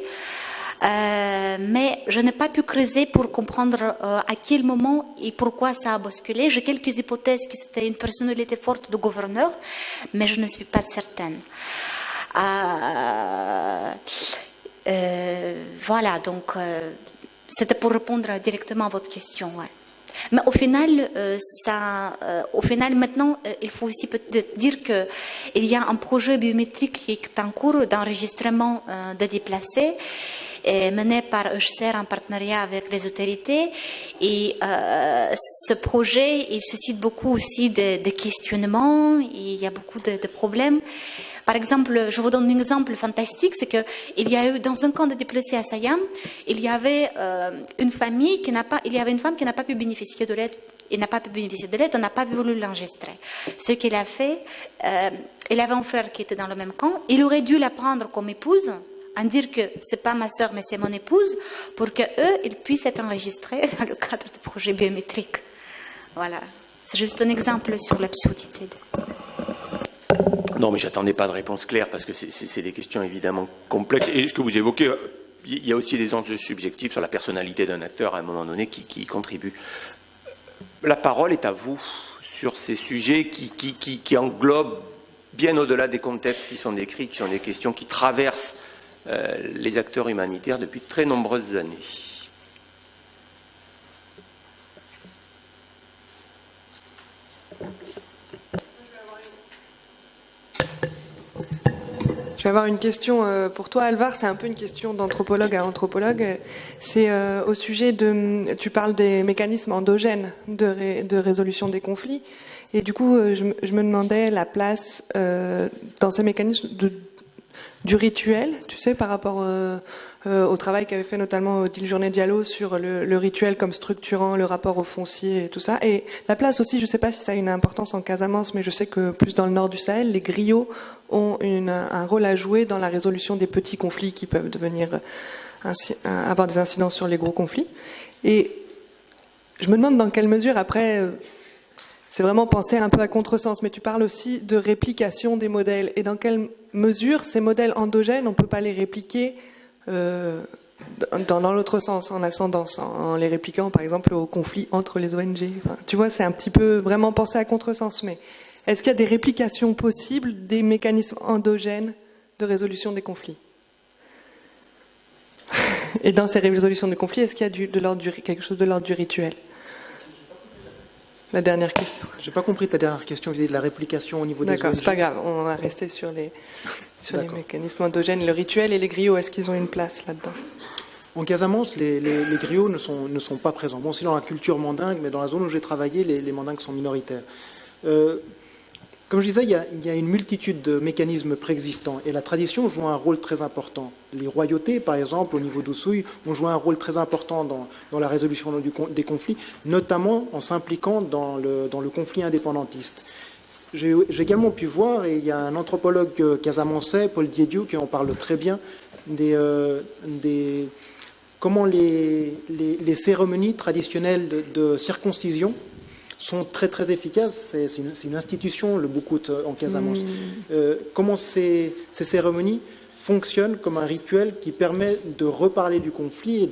mais je n'ai pas pu creuser pour comprendre à quel moment et pourquoi ça a basculé. J'ai quelques hypothèses que c'était une personnalité forte du gouverneur, mais je ne suis pas certaine. Voilà, donc c'était pour répondre directement à votre question. Ouais. Mais au final, maintenant, il faut aussi peut-être dire qu'il y a un projet biométrique qui est en cours d'enregistrement des déplacés, mené par HCR en partenariat avec les autorités. Et ce projet, il suscite beaucoup aussi de questionnements, il y a beaucoup de problèmes. Par exemple, je vous donne un exemple fantastique, c'est qu'il y a eu, dans un camp de déplacés à Sayam, il y avait une femme qui n'a pas pu bénéficier de l'aide. Il n'a pas pu bénéficier de l'aide, on n'a pas voulu l'enregistrer. Ce qu'il a fait, il avait un frère qui était dans le même camp, il aurait dû la prendre comme épouse, en dire que c'est pas ma sœur mais c'est mon épouse, pour qu'eux, ils puissent être enregistrés dans le cadre du projet biométrique. Voilà. C'est juste un exemple sur l'absurdité. Non, mais j'attendais pas de réponse claire parce que c'est des questions évidemment complexes. Et ce que vous évoquez, il y a aussi des enjeux subjectifs sur la personnalité d'un acteur à un moment donné qui y contribue. La parole est à vous sur ces sujets qui englobent bien au-delà des contextes qui sont décrits, qui sont des questions qui traversent les acteurs humanitaires depuis de très nombreuses années. Je vais avoir une question pour toi, Alvar. C'est un peu une question d'anthropologue à anthropologue. C'est au sujet de... Tu parles des mécanismes endogènes de résolution des conflits. Et du coup, je me demandais la place dans ces mécanismes du rituel, tu sais, par rapport au travail qu'avait fait notamment Odile Journet-Diallo sur le rituel comme structurant le rapport au foncier et tout ça. Et la place aussi, je ne sais pas si ça a une importance en Casamance, mais je sais que plus dans le nord du Sahel, les griots ont un rôle à jouer dans la résolution des petits conflits qui peuvent avoir des incidences sur les gros conflits. Et je me demande dans quelle mesure, après, c'est vraiment penser un peu à contresens, mais tu parles aussi de réplication des modèles. Et dans quelle mesure ces modèles endogènes, on ne peut pas les répliquer dans l'autre sens, en ascendance, en les répliquant par exemple au conflit entre les ONG. Enfin, tu vois, c'est un petit peu vraiment penser à contresens, mais est-ce qu'il y a des réplications possibles des mécanismes endogènes de résolution des conflits? Et dans ces résolutions de conflits, est-ce qu'il y a quelque chose de l'ordre du rituel? La dernière question. J'ai pas compris ta dernière question vis-à-vis de la réplication au niveau des ONG. D'accord, c'est pas grave, on va rester sur les mécanismes endogènes. Le rituel et les griots, est-ce qu'ils ont une place là-dedans? En Casamance, les griots ne sont pas présents. Bon, c'est dans la culture mandingue, mais dans la zone où j'ai travaillé, les mandingues sont minoritaires. Comme je disais, il y a une multitude de mécanismes préexistants et la tradition joue un rôle très important. Les royautés, par exemple, au niveau d'Oussouye, ont joué un rôle très important dans la résolution des conflits, notamment en s'impliquant dans le conflit indépendantiste. j'ai également pu voir, et il y a un anthropologue casamançais, Paul Diédiou, qui en parle très bien, comment les cérémonies traditionnelles de circoncision sont très très efficaces. C'est une institution, le Boukout en Casamance. Comment ces cérémonies fonctionnent comme un rituel qui permet de reparler du conflit et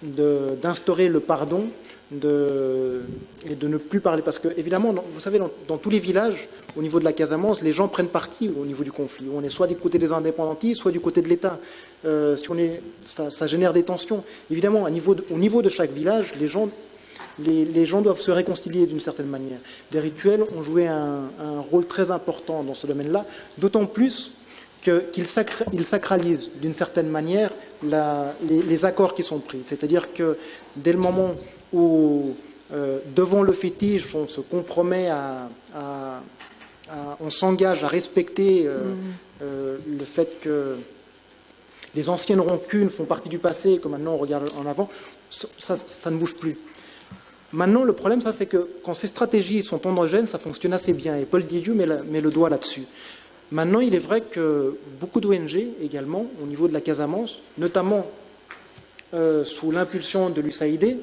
d'instaurer le pardon et de ne plus parler. Parce que, évidemment, vous savez, dans tous les villages, au niveau de la Casamance, les gens prennent parti au niveau du conflit. On est soit du côté des indépendantistes, soit du côté de l'État. Ça génère des tensions. Évidemment, au niveau de chaque village, les gens doivent se réconcilier d'une certaine manière. Les rituels ont joué un rôle très important dans ce domaine-là, d'autant plus qu'ils sacralisent d'une certaine manière les accords qui sont pris. C'est-à-dire que dès le moment où, devant le fétiche, on se compromet on s'engage à respecter le fait que les anciennes rancunes font partie du passé et que maintenant on regarde en avant, ça ne bouge plus. Maintenant, le problème, c'est que quand ces stratégies sont endogènes, ça fonctionne assez bien. Et Paul Diédiou met le doigt là-dessus. Maintenant, il est vrai que beaucoup d'ONG également, au niveau de la Casamance, notamment sous l'impulsion de l'USAID,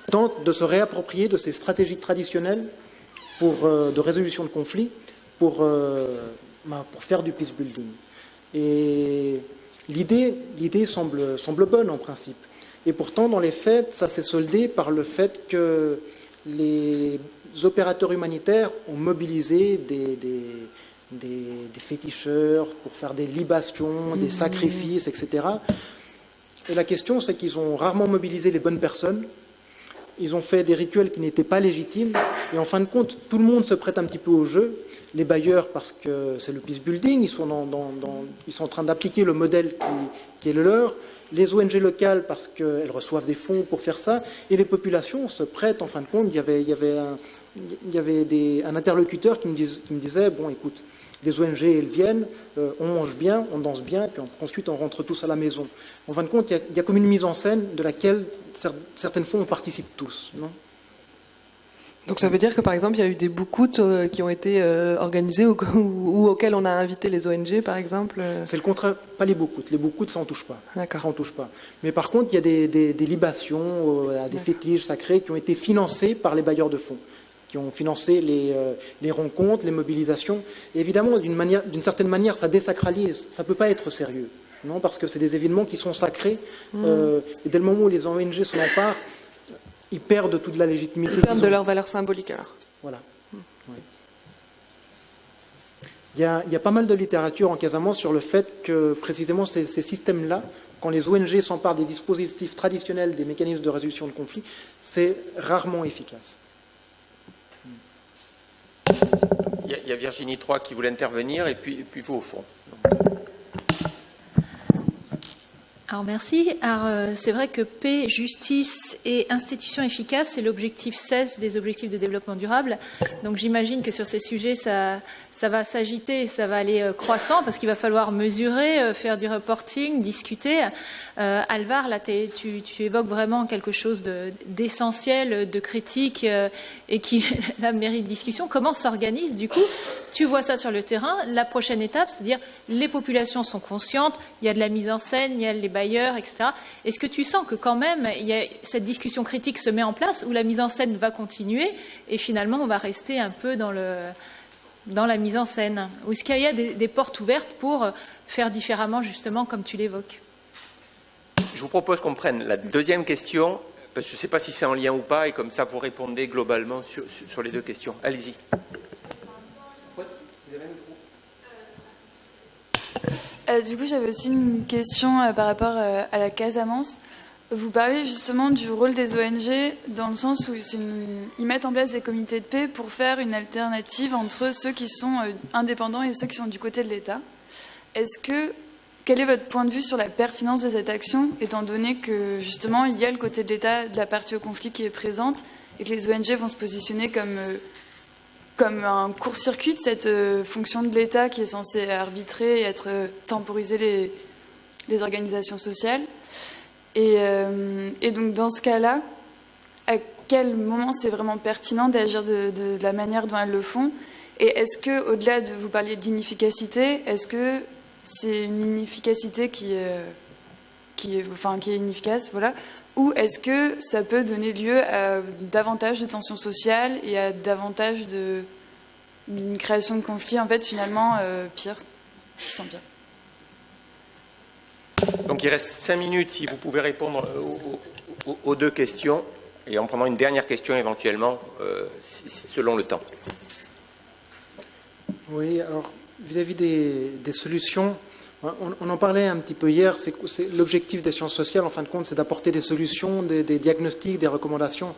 tentent de se réapproprier de ces stratégies traditionnelles de résolution de conflits pour faire du peace building. Et l'idée semble bonne en principe. Et pourtant, dans les faits, ça s'est soldé par le fait que les opérateurs humanitaires ont mobilisé des féticheurs pour faire des libations, des sacrifices, etc. Et la question, c'est qu'ils ont rarement mobilisé les bonnes personnes. Ils ont fait des rituels qui n'étaient pas légitimes. Et en fin de compte, tout le monde se prête un petit peu au jeu. Les bailleurs, parce que c'est le peace building, ils sont en train d'appliquer le modèle qui est le leur. Les ONG locales, parce qu'elles reçoivent des fonds pour faire ça. Et les populations se prêtent, en fin de compte. Il y avait un interlocuteur qui me disait, bon, écoute, les ONG, elles viennent, on mange bien, on danse bien, puis ensuite on rentre tous à la maison. En fin de compte, il y a comme une mise en scène de laquelle certaines fois on participe tous, non ? Donc ça veut dire que par exemple il y a eu des boukoutes qui ont été organisés ou auxquels on a invité les ONG par exemple C'est le contraire, pas les boukoutes. Les boukoutes, ça n'en touche pas. D'accord. Ça n'en touche pas. Mais par contre, il y a des libations, des fétiches sacrés qui ont été financés par les bailleurs de fonds, qui ont financé les rencontres, les mobilisations. Et évidemment, d'une certaine manière, ça désacralise. Ça ne peut pas être sérieux, non, parce que c'est des événements qui sont sacrés. Et dès le moment où les ONG s'en emparent, ils perdent toute la légitimité. Ils perdent de leur valeur symbolique alors. Voilà. Oui. Il y a pas mal de littérature en Casamance sur le fait que précisément ces systèmes-là, quand les ONG s'emparent des dispositifs traditionnels, des mécanismes de résolution de conflits, c'est rarement efficace. Il y a Virginie III qui voulait intervenir et puis vous au fond. Alors merci. Alors, c'est vrai que paix, justice et institutions efficaces, c'est l'objectif 16 des objectifs de développement durable. Donc j'imagine que sur ces sujets, ça va s'agiter, ça va aller croissant parce qu'il va falloir mesurer, faire du reporting, discuter. Alvar, là, tu évoques vraiment quelque chose d'essentiel, de critique et qui là, mérite discussion. Comment s'organise du coup ? Tu vois ça sur le terrain. La prochaine étape, c'est-à-dire les populations sont conscientes, il y a de la mise en scène, il y a les bailleurs, etc. Est-ce que tu sens que quand même, cette discussion critique se met en place où la mise en scène va continuer et finalement on va rester un peu dans la mise en scène ? Ou est-ce qu'il y a des portes ouvertes pour faire différemment, justement, comme tu l'évoques ? Je vous propose qu'on prenne la deuxième question, parce que je ne sais pas si c'est en lien ou pas, et comme ça vous répondez globalement sur les deux questions. Allez-y. Du coup, j'avais aussi une question par rapport à la Casamance. Vous parlez justement du rôle des ONG dans le sens où ils mettent en place des comités de paix pour faire une alternative entre ceux qui sont indépendants et ceux qui sont du côté de l'État. Quel est votre point de vue sur la pertinence de cette action, étant donné que justement il y a le côté de l'État, de la partie au conflit qui est présente, et que les ONG vont se positionner comme un court-circuit de cette fonction de l'État qui est censée arbitrer et temporiser les organisations sociales. Et donc dans ce cas-là, quel moment c'est vraiment pertinent d'agir de la manière dont elles le font? Et est-ce que, au-delà de vous parler d'inefficacité, est-ce que c'est une inefficacité qui est inefficace, voilà, ou est-ce que ça peut donner lieu à davantage de tensions sociales et à davantage d'une création de conflits, en fait, finalement, pire, qui sont pires? Donc il reste 5 minutes si vous pouvez répondre aux deux questions, et on prendra une dernière question éventuellement, selon le temps. Oui, alors vis-à-vis des solutions, on en parlait un petit peu hier, l'objectif des sciences sociales, en fin de compte, c'est d'apporter des solutions, des diagnostics, des recommandations.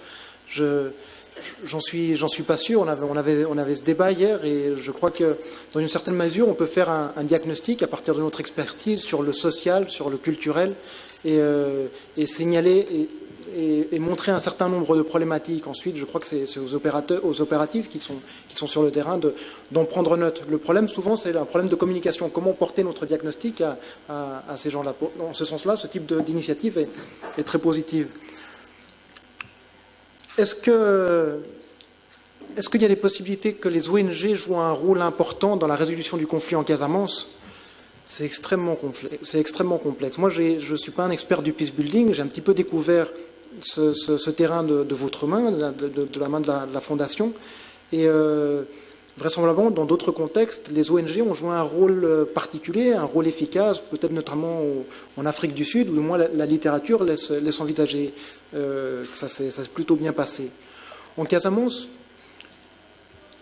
J'en suis pas sûr, on avait ce débat hier, et je crois que dans une certaine mesure, on peut faire un diagnostic à partir de notre expertise sur le social, sur le culturel, et signaler et montrer un certain nombre de problématiques. Ensuite, je crois que c'est aux opératifs qui sont sur le terrain d'en prendre note. Le problème, souvent, c'est un problème de communication. Comment porter notre diagnostic à ces gens-là? Dans ce sens-là, ce type d'initiative est très positive. Est-ce qu'il y a des possibilités que les ONG jouent un rôle important dans la résolution du conflit en Casamance? C'est extrêmement complexe. Moi, je ne suis pas un expert du peace building. J'ai un petit peu découvert ce terrain de votre main, de la main de la Fondation. Et vraisemblablement, dans d'autres contextes, les ONG ont joué un rôle particulier, un rôle efficace, peut-être notamment en Afrique du Sud, où au moins la littérature laisse envisager que ça s'est plutôt bien passé. En Casamance,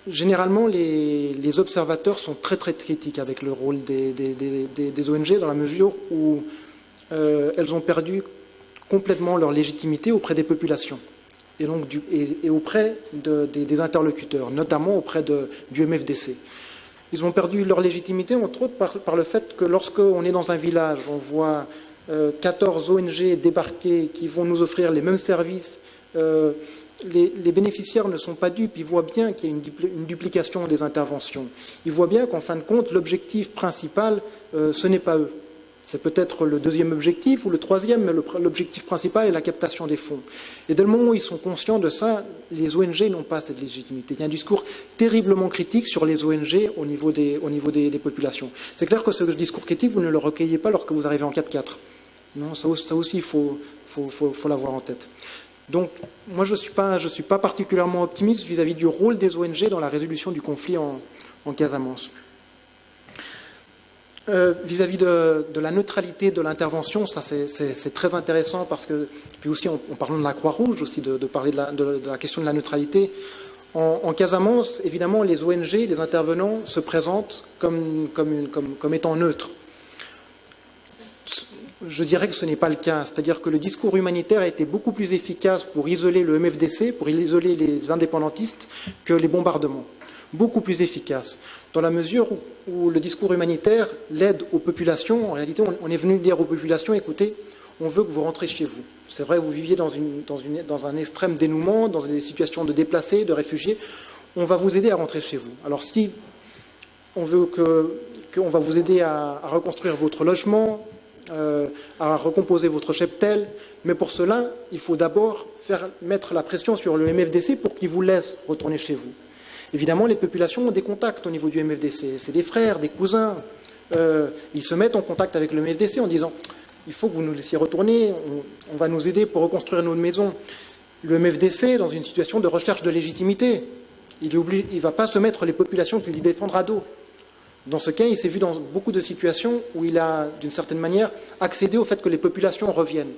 généralement, les observateurs sont très très critiques avec le rôle des ONG, dans la mesure où elles ont perdu complètement leur légitimité auprès des populations et donc auprès des interlocuteurs, notamment auprès du MFDC. Ils ont perdu leur légitimité, entre autres, par le fait que lorsqu'on est dans un village, on voit 14 ONG débarquer qui vont nous offrir les mêmes services. Les bénéficiaires ne sont pas dupes, ils voient bien qu'il y a une duplication des interventions. Ils voient bien qu'en fin de compte, l'objectif principal, ce n'est pas eux. C'est peut-être le deuxième objectif ou le troisième, mais l'objectif principal est la captation des fonds. Et dès le moment où ils sont conscients de ça, les ONG n'ont pas cette légitimité. Il y a un discours terriblement critique sur les ONG au niveau des populations. C'est clair que ce discours critique, vous ne le recueillez pas lorsque vous arrivez en 4-4. Non, ça aussi, il faut l'avoir en tête. Donc, moi, je ne suis pas particulièrement optimiste vis-à-vis du rôle des ONG dans la résolution du conflit en Casamance. Vis-à-vis de la neutralité de l'intervention, ça c'est très intéressant parce que, puis aussi en parlant de la Croix-Rouge, aussi de parler de la question de la neutralité. En Casamance, évidemment, les ONG, les intervenants se présentent comme étant neutres. Je dirais que ce n'est pas le cas, c'est-à-dire que le discours humanitaire a été beaucoup plus efficace pour isoler le MFDC, pour isoler les indépendantistes, que les bombardements. Beaucoup plus efficace, dans la mesure où le discours humanitaire, l'aide aux populations, en réalité, on est venu dire aux populations, écoutez, on veut que vous rentrez chez vous. C'est vrai, vous viviez dans un extrême dénouement, dans des situations de déplacés, de réfugiés, on va vous aider à rentrer chez vous. Alors si on veut qu'on va vous aider à reconstruire votre logement, à recomposer votre cheptel, mais pour cela, il faut d'abord mettre la pression sur le MFDC pour qu'il vous laisse retourner chez vous. Évidemment, les populations ont des contacts au niveau du MFDC. C'est des frères, des cousins. Ils se mettent en contact avec le MFDC en disant « il faut que vous nous laissiez retourner, on va nous aider pour reconstruire nos maisons ». Le MFDC est dans une situation de recherche de légitimité. Il ne va pas se mettre les populations qu'il défendra à dos. Dans ce cas, il s'est vu dans beaucoup de situations où il a, d'une certaine manière, accédé au fait que les populations reviennent.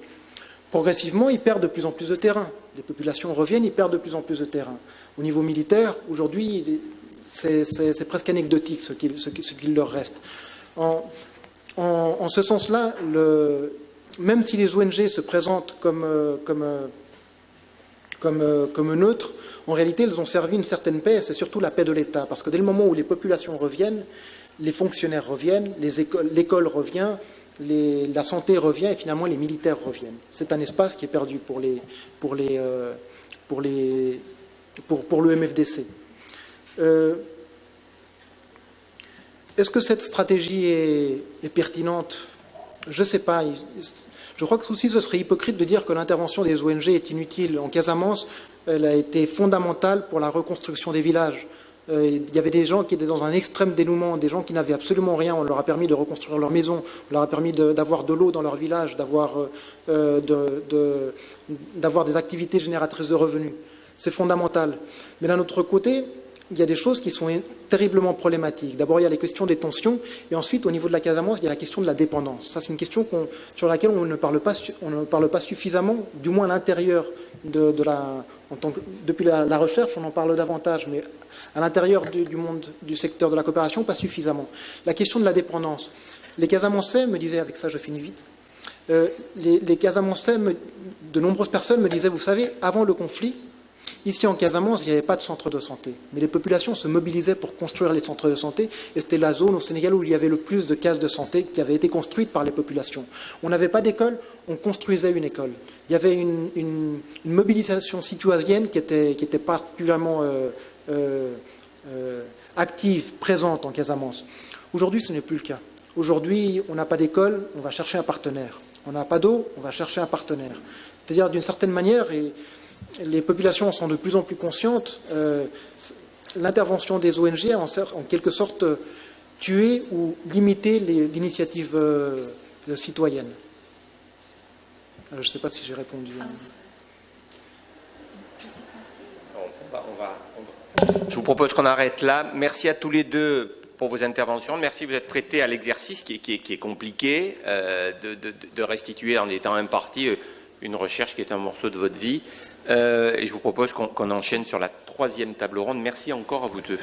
Progressivement, ils perdent de plus en plus de terrain. Les populations reviennent, ils perdent de plus en plus de terrain. Au niveau militaire, aujourd'hui, c'est presque anecdotique ce qu'il leur reste. En ce sens-là, même si les ONG se présentent comme neutres, en réalité, elles ont servi une certaine paix, et c'est surtout la paix de l'État. Parce que dès le moment où les populations reviennent, les fonctionnaires reviennent, l'école revient, la santé revient, et finalement les militaires reviennent. C'est un espace qui est perdu pour le MFDC. Est-ce que cette stratégie est pertinente? Je ne sais pas. Je crois que aussi ce serait hypocrite de dire que l'intervention des ONG est inutile. En Casamance, elle a été fondamentale pour la reconstruction des villages. Il y avait des gens qui étaient dans un extrême dénouement, des gens qui n'avaient absolument rien. On leur a permis de reconstruire leur maison, on leur a permis d'avoir de l'eau dans leur village, d'avoir des activités génératrices de revenus. C'est fondamental. Mais d'un autre côté, il y a des choses qui sont terriblement problématiques. D'abord, il y a les questions des tensions, et ensuite, au niveau de la Casamance, il y a la question de la dépendance. Ça, c'est une question sur laquelle on ne parle pas suffisamment, du moins à l'intérieur depuis la recherche, on en parle davantage, mais à l'intérieur du monde du secteur de la coopération, pas suffisamment. La question de la dépendance. Les Casamançais me disaient, avec ça je finis vite, les Casamançais, de nombreuses personnes me disaient, vous savez, avant le conflit, ici en Casamance, il n'y avait pas de centre de santé. Mais les populations se mobilisaient pour construire les centres de santé. Et c'était la zone au Sénégal où il y avait le plus de cases de santé qui avaient été construites par les populations. On n'avait pas d'école, on construisait une école. Il y avait une mobilisation citoyenne qui était particulièrement active, présente en Casamance. Aujourd'hui, ce n'est plus le cas. Aujourd'hui, on n'a pas d'école, on va chercher un partenaire. On n'a pas d'eau, on va chercher un partenaire. C'est-à-dire, d'une certaine manière, les populations sont de plus en plus conscientes. L'intervention des ONG a en quelque sorte tué ou limité l'initiative citoyenne. Je ne sais pas si j'ai répondu. Je vous propose qu'on arrête là. Merci à tous les deux pour vos interventions. Merci, vous êtes prêtés à l'exercice qui est compliqué, de restituer en des temps impartis une recherche qui est un morceau de votre vie. Et je vous propose qu'on enchaîne sur la troisième table ronde. Merci encore à vous deux.